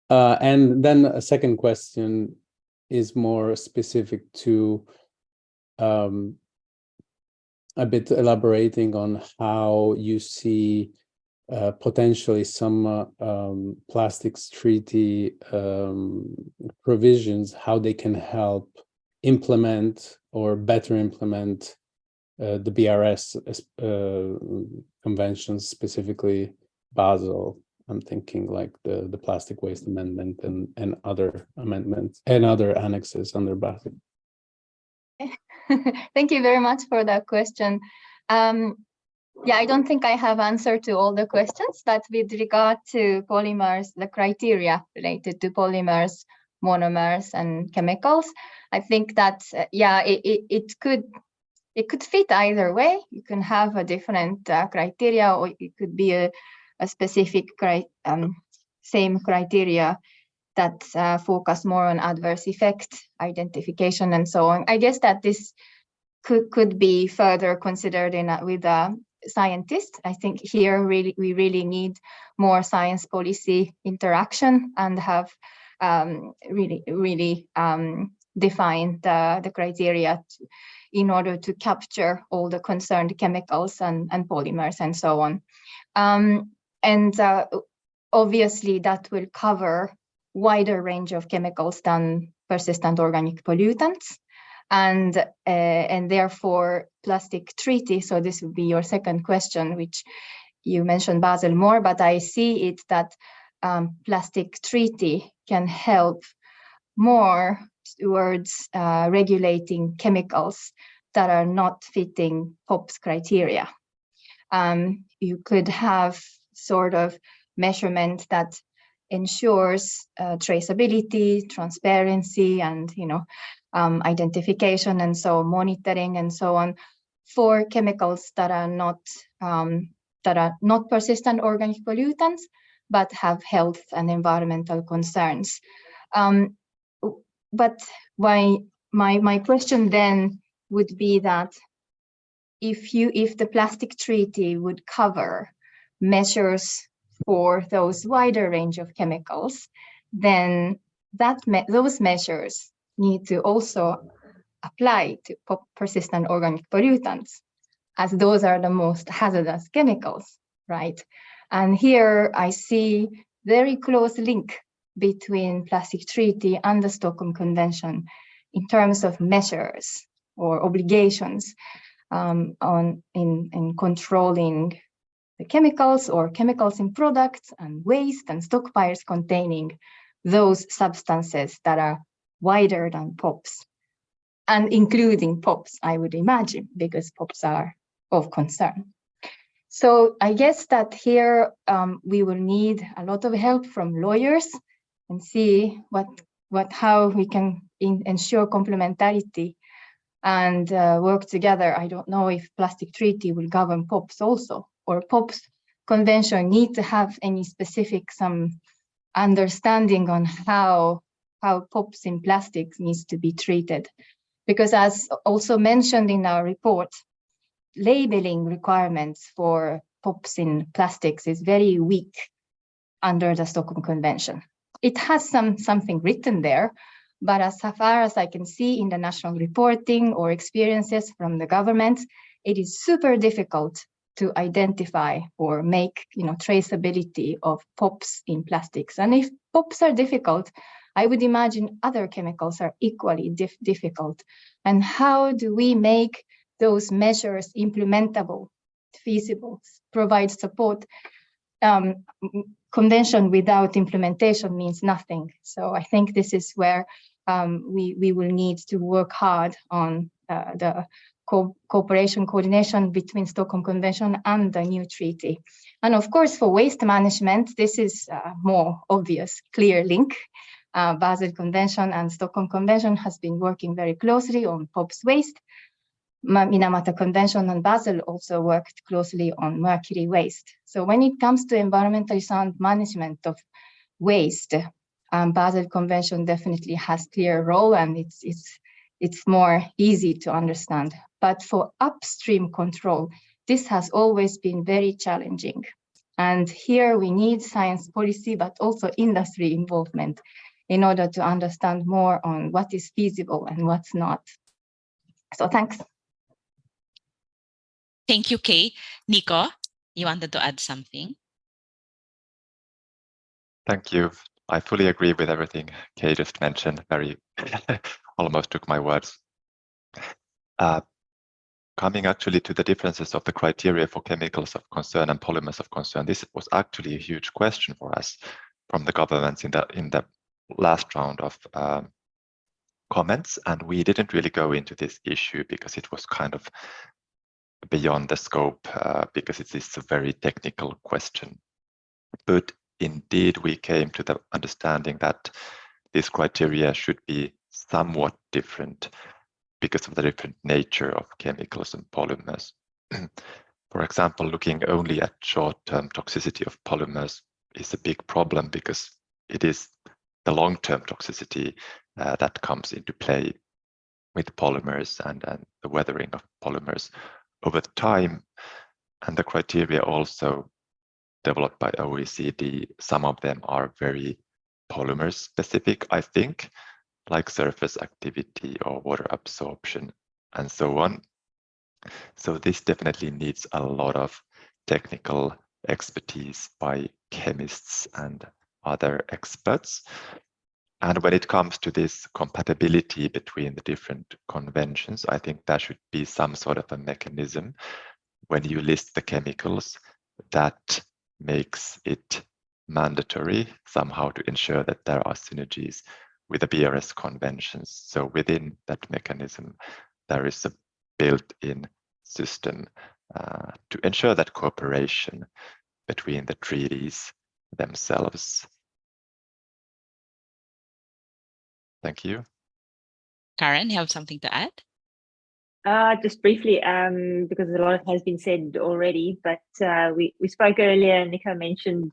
And then a second question is more specific to a bit elaborating on how you see potentially some plastics treaty provisions, how they can help implement or better implement the BRS conventions, specifically Basel. I'm thinking like the plastic waste amendment and other amendments and other annexes under Basel. Thank you very much for that question. Yeah, I don't think I have answer to all the questions, but with regard to polymers, the criteria related to polymers, monomers, and chemicals, I think that it could fit either way. You can have a different criteria, or it could be a specific same criteria that focus more on adverse effect identification and so on. I guess that this could be further considered with scientists. I think here we really need more science policy interaction and have really define the criteria in order to capture all the concerned chemicals and polymers and so on. Obviously that will cover wider range of chemicals than persistent organic pollutants. And therefore plastic treaty, so this would be your second question, which you mentioned Basel more, but I see it that plastic treaty can help more towards regulating chemicals that are not fitting POPs criteria. You could have sort of measurement that ensures traceability, transparency, and identification and so monitoring and so on for chemicals that are not persistent organic pollutants but have health and environmental concerns. But my question then would be that if the plastic treaty would cover measures for those wider range of chemicals, then those measures need to also apply to persistent organic pollutants, as those are the most hazardous chemicals, right? And here I see very close link between plastic treaty and the Stockholm Convention in terms of measures or obligations in controlling the chemicals or chemicals in products and waste and stockpiles containing those substances that are wider than POPs, and including POPs, I would imagine, because POPs are of concern. So I guess that here we will need a lot of help from lawyers and see how we can ensure complementarity and work together. I don't know if plastic treaty will govern POPs also, or POPs convention need to have any specific some understanding on how POPs in plastics needs to be treated. Because as also mentioned in our report, labeling requirements for POPs in plastics is very weak under the Stockholm Convention. It has something written there, but as far as I can see in the national reporting or experiences from the government, it is super difficult to identify or make traceability of POPs in plastics. And if POPs are difficult, I would imagine other chemicals are equally difficult. And how do we make those measures implementable, feasible, provide support? Convention without implementation means nothing. So I think this is where we will need to work hard on the cooperation, coordination between Stockholm Convention and the new treaty. And of course, for waste management, this is a more obvious, clear link. Basel Convention and Stockholm Convention has been working very closely on POPs waste. Minamata Convention and Basel also worked closely on mercury waste. So when it comes to environmentally sound management of waste, Basel Convention definitely has clear role, and it's more easy to understand. But for upstream control, this has always been very challenging. And here we need science policy, but also industry involvement in order to understand more on what is feasible and what's not. So thanks. Thank you, Kei. Niko, you wanted to add something? Thank you. I fully agree with everything Kei just mentioned. Very almost took my words. Coming actually to the differences of the criteria for chemicals of concern and polymers of concern, this was actually a huge question for us from the governments in the last round of comments, and we didn't really go into this issue because it was kind of beyond the scope, because it is a very technical question. But indeed, we came to the understanding that these criteria should be somewhat different because of the different nature of chemicals and polymers. For example, looking only at short-term toxicity of polymers is a big problem because it is the long-term toxicity that comes into play with polymers and the weathering of polymers over time. And the criteria also developed by OECD, some of them are very polymer specific, I think, like surface activity or water absorption and so on. So this definitely needs a lot of technical expertise by chemists and other experts. And when it comes to this compatibility between the different conventions, I think there should be some sort of a mechanism when you list the chemicals that makes it mandatory somehow to ensure that there are synergies with the BRS conventions. So within that mechanism, there is a built-in system to ensure that cooperation between the treaties themselves. Thank you. Karen, you have something to add? Just briefly, because a lot has been said already, but we spoke earlier, Niko mentioned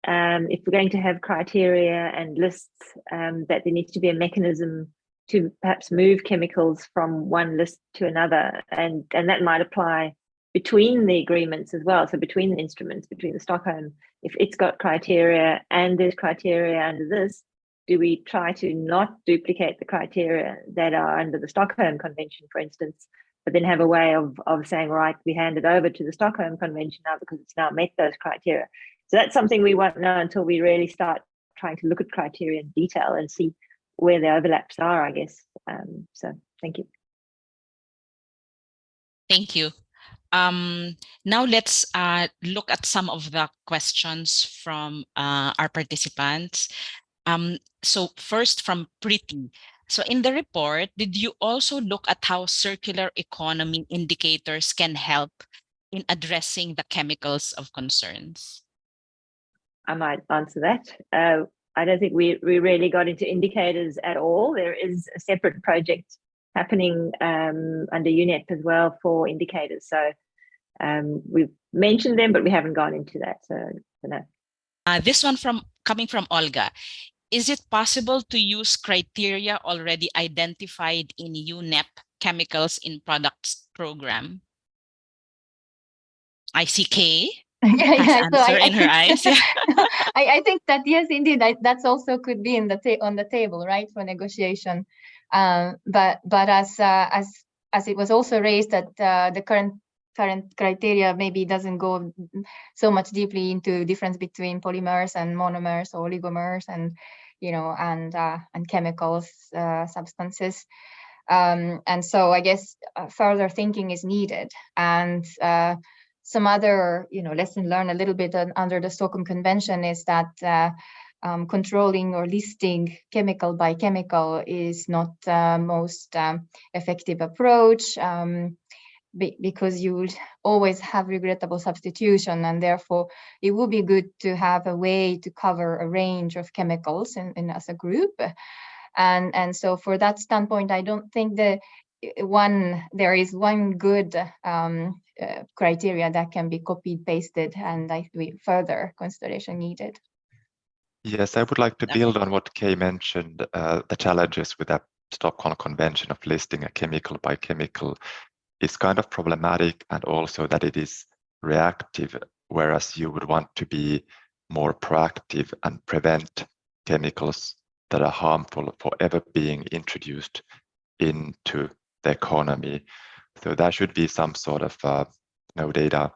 if we're going to have criteria and lists, that there needs to be a mechanism to perhaps move chemicals from one list to another, and that might apply between the agreements as well. So between the instruments, between the Stockholm, if it's got criteria and there's criteria under this, do we try to not duplicate the criteria that are under the Stockholm Convention, for instance, but then have a way of saying, right, we hand it over to the Stockholm Convention now because it's now met those criteria. So that's something we won't know until we really start trying to look at criteria in detail and see where the overlaps are, I guess. So thank you. Thank you. Now let's look at some of the questions from our participants. So first from Preeti. So in the report, did you also look at how circular economy indicators can help in addressing the chemicals of concerns? I might answer that. I don't think we really got into indicators at all. There is a separate project happening under UNEP as well for indicators. So we've mentioned them, but we haven't gone into that. So no. This one coming from Olga. Is it possible to use criteria already identified in UNEP chemicals in products program? I see Kei has answer in her eyes. Yeah. I think that yes, indeed, that's also could be in on the table, right, for negotiation. But as it was also raised that the current criteria maybe doesn't go so much deeply into difference between polymers and monomers or oligomers and and chemicals, substances. And so I guess further thinking is needed, and some other lesson learned a little bit under the Stockholm Convention is that controlling or listing chemical by chemical is not the most effective approach, because you will always have regrettable substitution, and therefore it would be good to have a way to cover a range of chemicals in as a group. And so for that standpoint, I don't think there is one good criteria that can be copied, pasted, and further consideration needed. Yes, I would like to build on what Kei mentioned, the challenges with the Stockholm Convention of listing a chemical by chemical is kind of problematic, and also that it is reactive, whereas you would want to be more proactive and prevent chemicals that are harmful for ever being introduced into the economy. So there should be some sort of no data,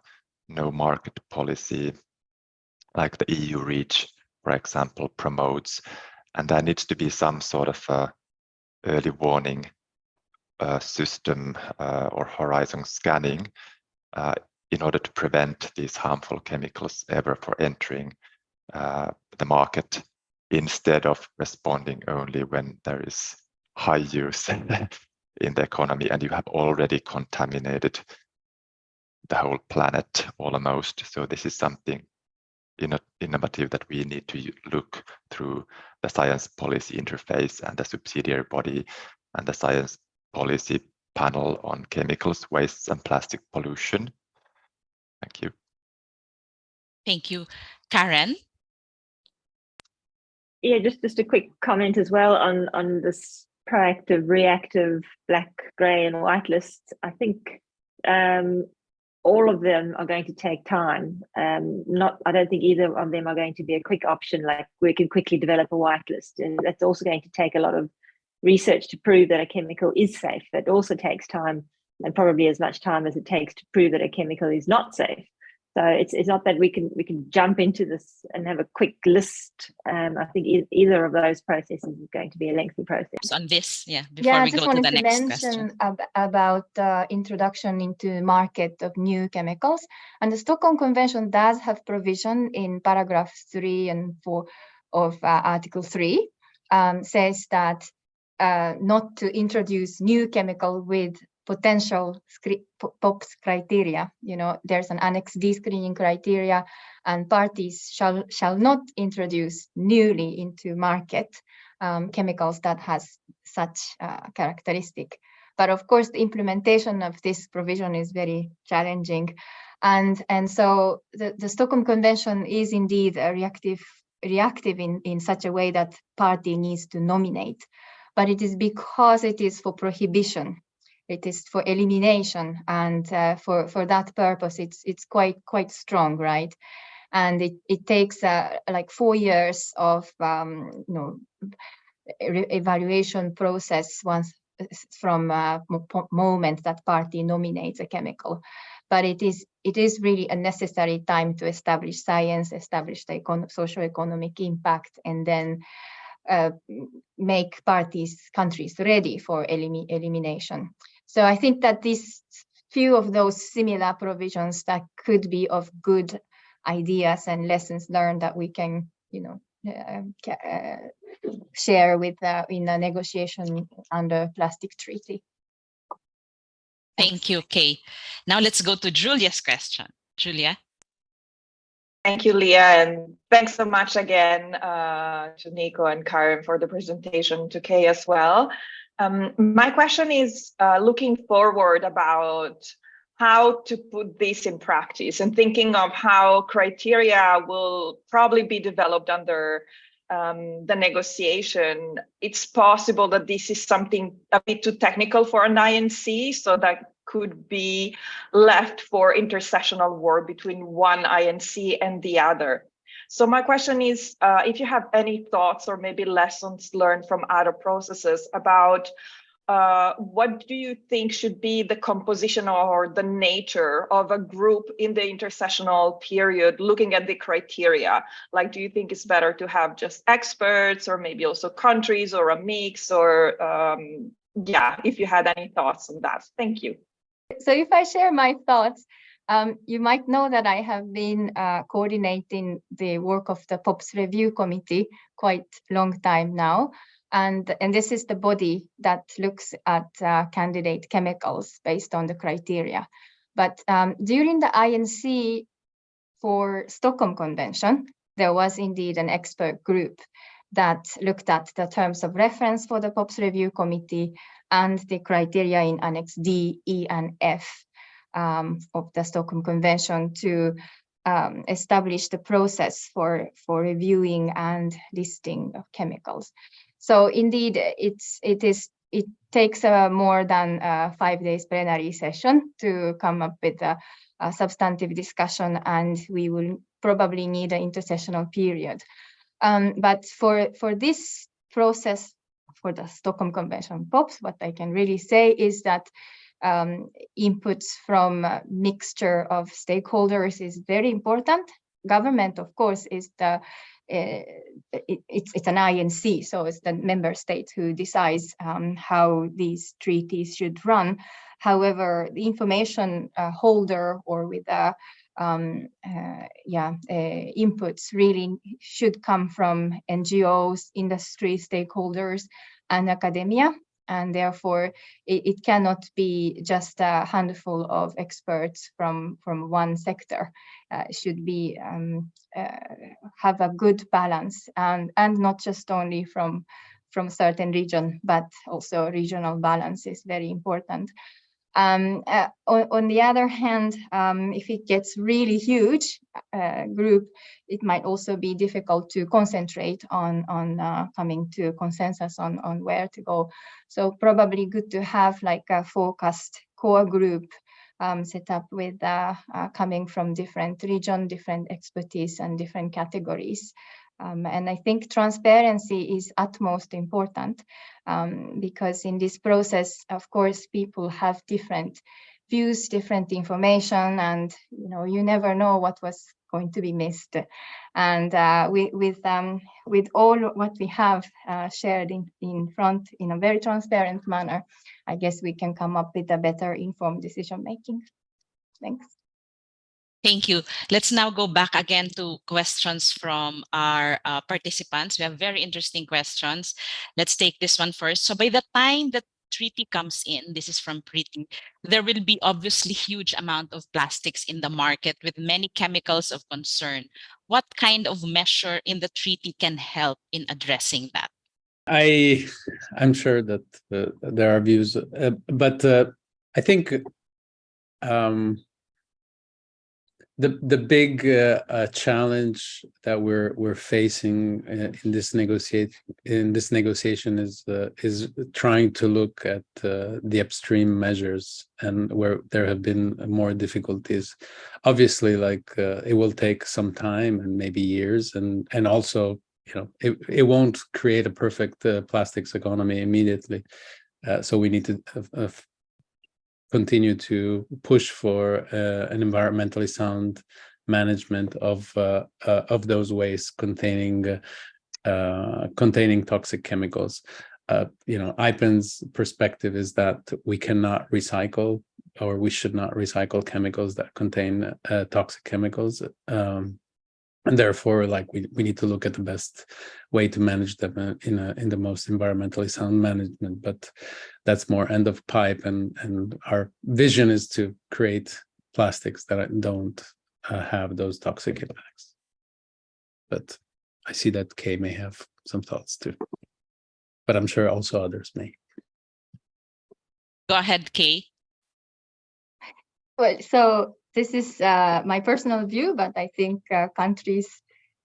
no market policy, like the EU REACH, for example, promotes. And there needs to be some sort of early warning system or horizon scanning in order to prevent these harmful chemicals ever from entering the market, instead of responding only when there is high use in the economy and you have already contaminated the whole planet almost. So this is something innovative that we need to look through the science policy interface and the subsidiary body and the science policy panel on chemicals, wastes and plastic pollution. Thank you. Thank you. Karen? Yeah, just a quick comment as well on this proactive, reactive, black, grey and white lists. I think all of them are going to take time. I don't think either of them are going to be a quick option, like we can quickly develop a whitelist. And that's also going to take a lot of research to prove that a chemical is safe. It also takes time, and probably as much time as it takes to prove that a chemical is not safe. So it's not that we can jump into this and have a quick list. I think either of those processes is going to be a lengthy process. On this, before we go to the next question. About the introduction into market of new chemicals. And the Stockholm Convention does have provision in paragraph 3 and 4 of Article 3, says that not to introduce new chemical with potential POPs criteria. There's an Annex D screening criteria, and parties shall not introduce newly into market chemicals that has such characteristic. But of course, the implementation of this provision is very challenging, and so the Stockholm Convention is indeed a reactive in such a way that party needs to nominate, but it is because it is for prohibition. It is for elimination, and for that purpose, it's quite strong, right? And it takes like 4 years of evaluation process once from moment that party nominates a chemical. But it is really a necessary time to establish science, establish the socio-economic impact, and then make countries ready for elimination. So I think that these few of those similar provisions that could be of good ideas and lessons learned that we can, share with in a negotiation under plastic treaty. Thank you, Kei. Now let's go to Giulia's question. Giulia. Thank you, Leah, and thanks so much again to Niko and Karen for the presentation, to Kei as well. My question is looking forward about how to put this in practice and thinking of how criteria will probably be developed under the negotiation. It's possible that this is something a bit too technical for an INC, so that could be left for intersessional work between one INC and the other. So my question is, if you have any thoughts or maybe lessons learned from other processes about what do you think should be the composition or the nature of a group in the intersessional period looking at the criteria? Like, do you think it's better to have just experts or maybe also countries or a mix, or if you had any thoughts on that? Thank you. So if I share my thoughts, you might know that I have been coordinating the work of the POPs Review Committee quite long time now. And this is the body that looks at candidate chemicals based on the criteria. But during the INC for Stockholm Convention, there was indeed an expert group that looked at the terms of reference for the POPs Review Committee and the criteria in Annex D, E, and F of the Stockholm Convention to establish the process for reviewing and listing of chemicals. So indeed, it takes more than 5 days plenary session to come up with a substantive discussion, and we will probably need an intersessional period. But for this process, for the Stockholm Convention POPs, what I can really say is that inputs from a mixture of stakeholders is very important. Government, of course, is the it's an INC, so it's the member state who decides how these treaties should run. However, the information holder or with inputs really should come from NGOs, industry stakeholders, and academia. And therefore, it cannot be just a handful of experts from one sector. It should be have a good balance, and not just only from certain region, but also regional balance is very important. On the other hand, if it gets really huge group, it might also be difficult to concentrate on coming to consensus on where to go. So probably good to have like a focused core group set up with coming from different region, different expertise, and different categories. And I think transparency is utmost important because in this process, of course, people have different views, different information, and you never know what was going to be missed. And with all what we have shared in front in a very transparent manner, I guess we can come up with a better informed decision making. Thanks. Thank you. Let's now go back again to questions from our participants. We have very interesting questions. Let's take this one first. So by the time the treaty comes in, this is from Preeti, there will be obviously huge amount of plastics in the market with many chemicals of concern. What kind of measure in the treaty can help in addressing that? I'm sure that there are views, but I think the big challenge that we're facing in this negotiation is trying to look at the upstream measures, and where there have been more difficulties. Obviously, like it will take some time and maybe years, and also it won't create a perfect plastics economy immediately. So we need to continue to push for an environmentally sound management of those wastes containing toxic chemicals. IPEN's perspective is that we cannot recycle, or we should not recycle chemicals that contain toxic chemicals, and therefore, like we need to look at the best way to manage them in the most environmentally sound management. But that's more end of pipe, and our vision is to create plastics that don't have those toxic impacts. But I see that Kei may have some thoughts too, but I'm sure also others may. Go ahead, Kei. Well, so this is my personal view, but I think countries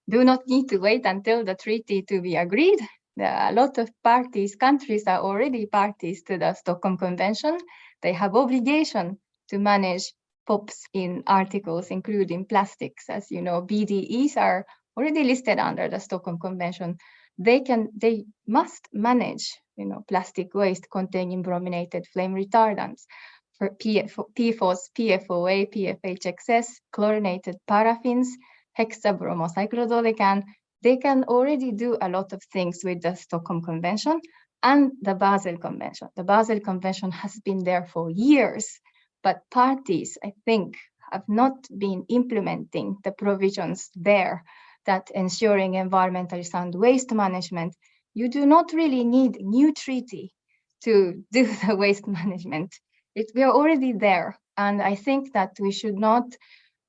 do not need to wait until the treaty to be agreed. A lot of countries are already parties to the Stockholm Convention. They have obligation to manage POPs in articles, including plastics. As you know, BDEs are already listed under the Stockholm Convention. They must manage, plastic waste containing brominated flame retardants. For PFOS, PFOA, PFHXS, chlorinated paraffins, hexabromocyclododecan, they can already do a lot of things with the Stockholm Convention and the Basel Convention. The Basel Convention has been there for years, but parties, I think, have not been implementing the provisions there that ensuring environmentally sound waste management. You do not really need a new treaty to do the waste management. We are already there, and I think that we should not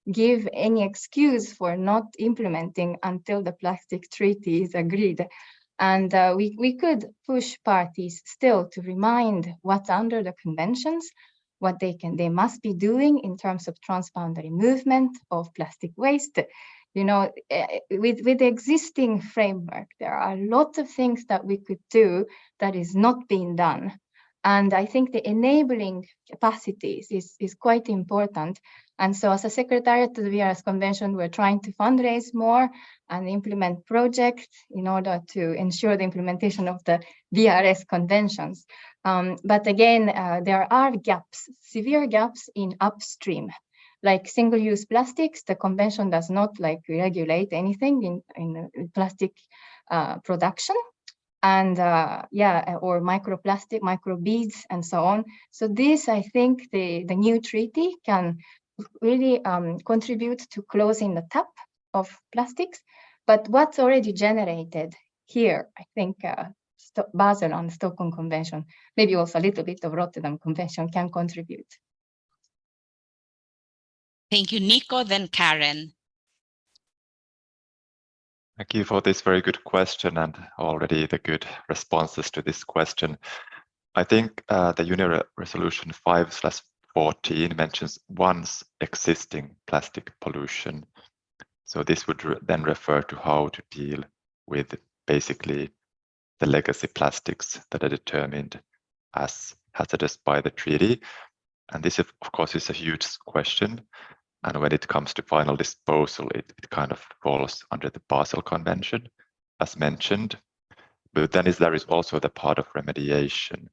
give any excuse for not implementing until the plastic treaty is agreed. And we could push parties still to remind what's under the conventions, what they must be doing in terms of transboundary movement of plastic waste. With the existing framework, there are a lot of things that we could do that is not being done. And I think the enabling capacities is quite important. And so as a secretariat to the BRS Convention, we're trying to fundraise more and implement projects in order to ensure the implementation of the BRS conventions. But again, there are gaps, severe gaps in upstream. Like single-use plastics, the convention does not regulate anything in plastic production. And or microplastic, microbeads, and so on. So this, I think, the new treaty can really contribute to closing the tap of plastics. But what's already generated here, I think Basel and Stockholm Convention, maybe also a little bit of Rotterdam Convention can contribute. Thank you, Niko, then Karen. Thank you for this very good question and already the good responses to this question. I think the UNE Resolution 5/14 mentions once existing plastic pollution. So this would then refer to how to deal with basically the legacy plastics that are determined as hazardous by the treaty. And this, of course, is a huge question. And when it comes to final disposal, it kind of falls under the Basel Convention, as mentioned. But then there is also the part of remediation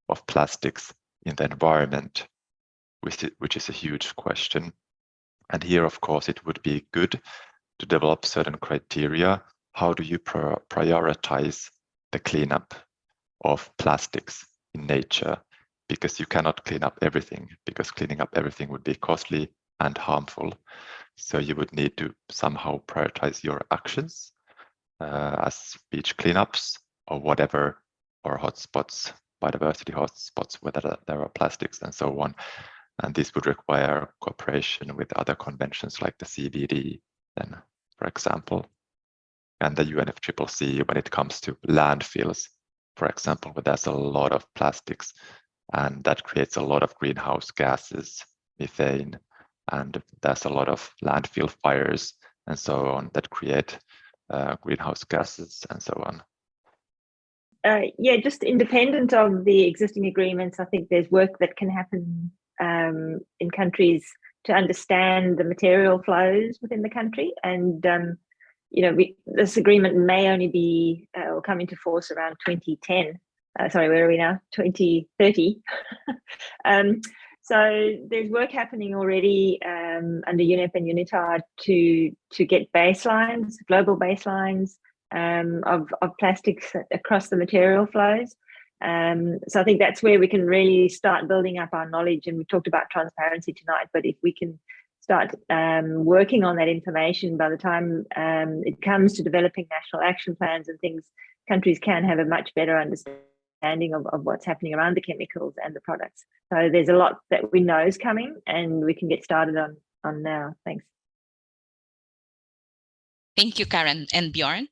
of plastics in the environment, which is a huge question. And here, of course, it would be good to develop certain criteria. How do you prioritize the cleanup of plastics in nature? Because you cannot clean up everything, because cleaning up everything would be costly and harmful. So you would need to somehow prioritize your actions as beach cleanups or whatever, or hotspots, biodiversity hotspots, whether there are plastics and so on. And this would require cooperation with other conventions like the CBD, then, for example, and the UNFCCC when it comes to landfills, for example, where there's a lot of plastics and that creates a lot of greenhouse gases, methane, and there's a lot of landfill fires and so on that create greenhouse gases and so on. Just independent of the existing agreements, I think there's work that can happen in countries to understand the material flows within the country. And, this agreement may only be or come into force around 2010. Sorry, where are we now? 2030. So there's work happening already under UNEP and UNITAR to get baselines, global baselines of plastics across the material flows. So I think that's where we can really start building up our knowledge. And we talked about transparency tonight, but if we can start working on that information by the time it comes to developing national action plans and things, countries can have a much better understanding of what's happening around the chemicals and the products. So there's a lot that we know is coming and we can get started on now. Thanks. Thank you, Karen. And Bjorn?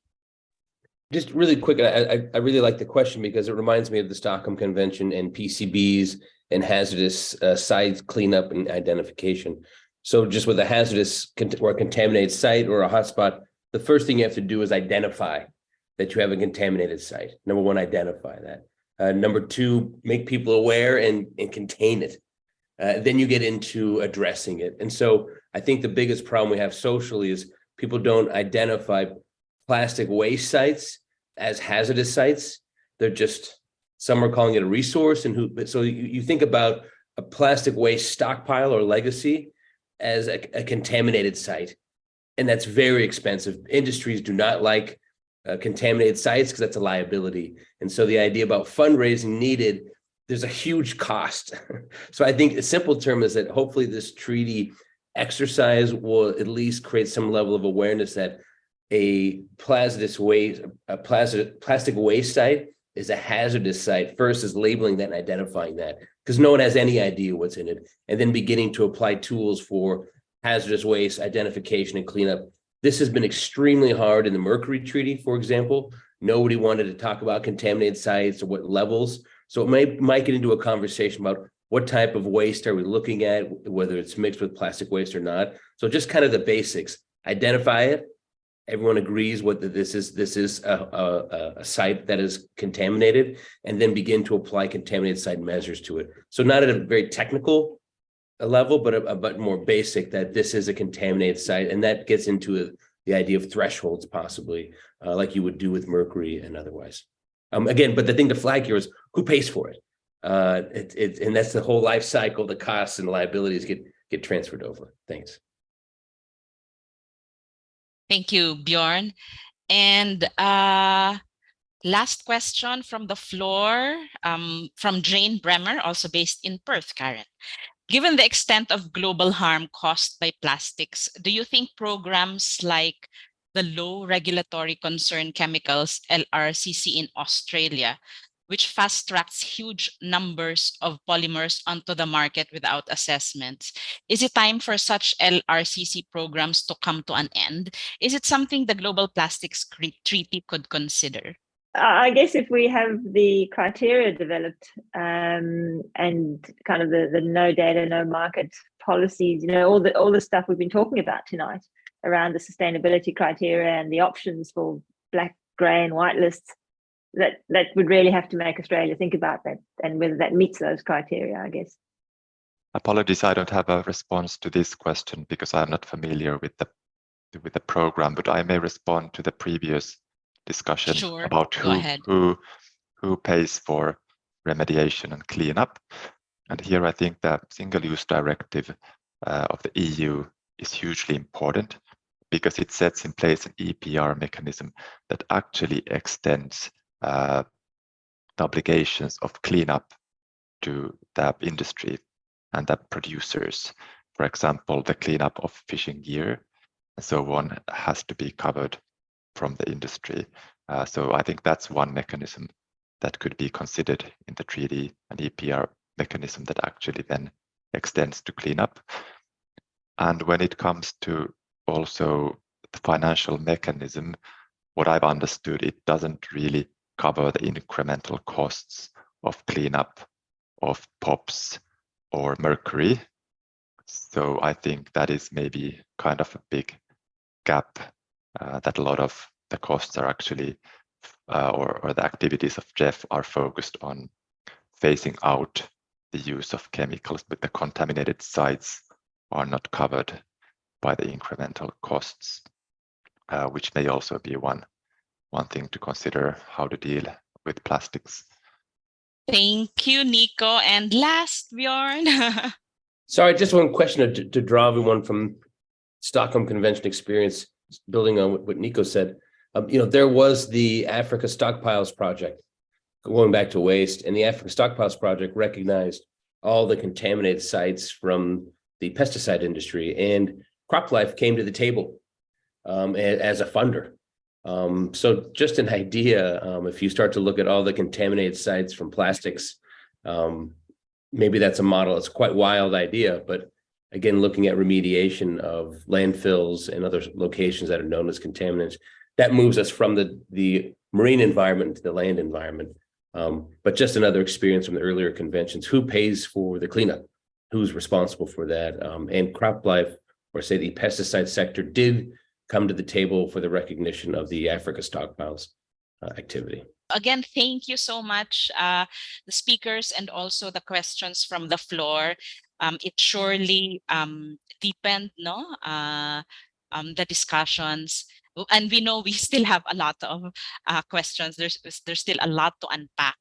Just really quick, I really like the question because it reminds me of the Stockholm Convention and PCBs and hazardous site cleanup and identification. So just with a hazardous or a contaminated site or a hotspot, the first thing you have to do is identify that you have a contaminated site. Number one, identify that. Number two, make people aware and contain it. Then you get into addressing it. And so I think the biggest problem we have socially is people don't identify plastic waste sites as hazardous sites. They're just, some are calling it a resource. So you think about a plastic waste stockpile or legacy as a contaminated site. And that's very expensive. Industries do not like contaminated sites because that's a liability. And so the idea about fundraising needed, there's a huge cost. So I think a simple term is that hopefully this treaty exercise will at least create some level of awareness that a plastic waste site is a hazardous site versus labeling that and identifying that, because no one has any idea what's in it, and then beginning to apply tools for hazardous waste identification and cleanup. This has been extremely hard in the Mercury Treaty, for example. Nobody wanted to talk about contaminated sites or what levels. So it might get into a conversation about what type of waste are we looking at, whether it's mixed with plastic waste or not. So just kind of the basics, identify it everyone agrees whether this is a site that is contaminated, and then begin to apply contaminated site measures to it. So not at a very technical level, but more basic, that this is a contaminated site, and that gets into the idea of thresholds, possibly, like you would do with mercury and otherwise. Again, but the thing to flag here is who pays for it. And that's the whole life cycle. The costs and liabilities get transferred over. Thanks. Thank you, Bjorn. And last question from the floor, from Jane Bremer, also based in Perth, Karen. Given the extent of global harm caused by plastics, do you think programs like the Low Regulatory Concern Chemicals, LRCC in Australia, which fast-tracks huge numbers of polymers onto the market without assessments, is it time for such LRCC programs to come to an end? Is it something the Global Plastics Treaty could consider? I guess if we have the criteria developed and kind of the no data, no market policies, all the stuff we've been talking about tonight around the sustainability criteria and the options for black, grey and white lists, that would really have to make Australia think about that and whether that meets those criteria, I guess. Apologies, I don't have a response to this question because I'm not familiar with the program, but I may respond to the previous discussion about who pays for remediation and cleanup. And here I think the single-use directive of the EU is hugely important because it sets in place an EPR mechanism that actually extends the obligations of cleanup to the industry and the producers. For example, the cleanup of fishing gear and so on has to be covered from the industry. So I think that's one mechanism that could be considered in the treaty, an EPR mechanism that actually then extends to cleanup. And when it comes to also the financial mechanism, what I've understood, it doesn't really cover the incremental costs of cleanup of POPs or mercury. So I think that is maybe kind of a big gap that a lot of the costs are actually, or the activities of GEF are focused on phasing out the use of chemicals, but the contaminated sites are not covered by the incremental costs, which may also be one thing to consider how to deal with plastics. Thank you, Niko. And last, Bjorn. Sorry, just one question to draw everyone from Stockholm Convention experience, building on what Niko said. There was the Africa Stockpiles Project, going back to waste, and the Africa Stockpiles Project recognized all the contaminated sites from the pesticide industry, and CropLife came to the table as a funder. So just an idea, if you start to look at all the contaminated sites from plastics, maybe that's a model. It's a quite wild idea, but again, looking at remediation of landfills and other locations that are known as contaminants, that moves us from the marine environment to the land environment. But just another experience from the earlier conventions. Who pays for the cleanup? Who's responsible for that? And CropLife, or say the pesticide sector, did come to the table for the recognition of the Africa Stockpiles activity. Again, thank you so much, the speakers, and also the questions from the floor. It surely deepened the discussions. And we know we still have a lot of questions. There's still a lot to unpack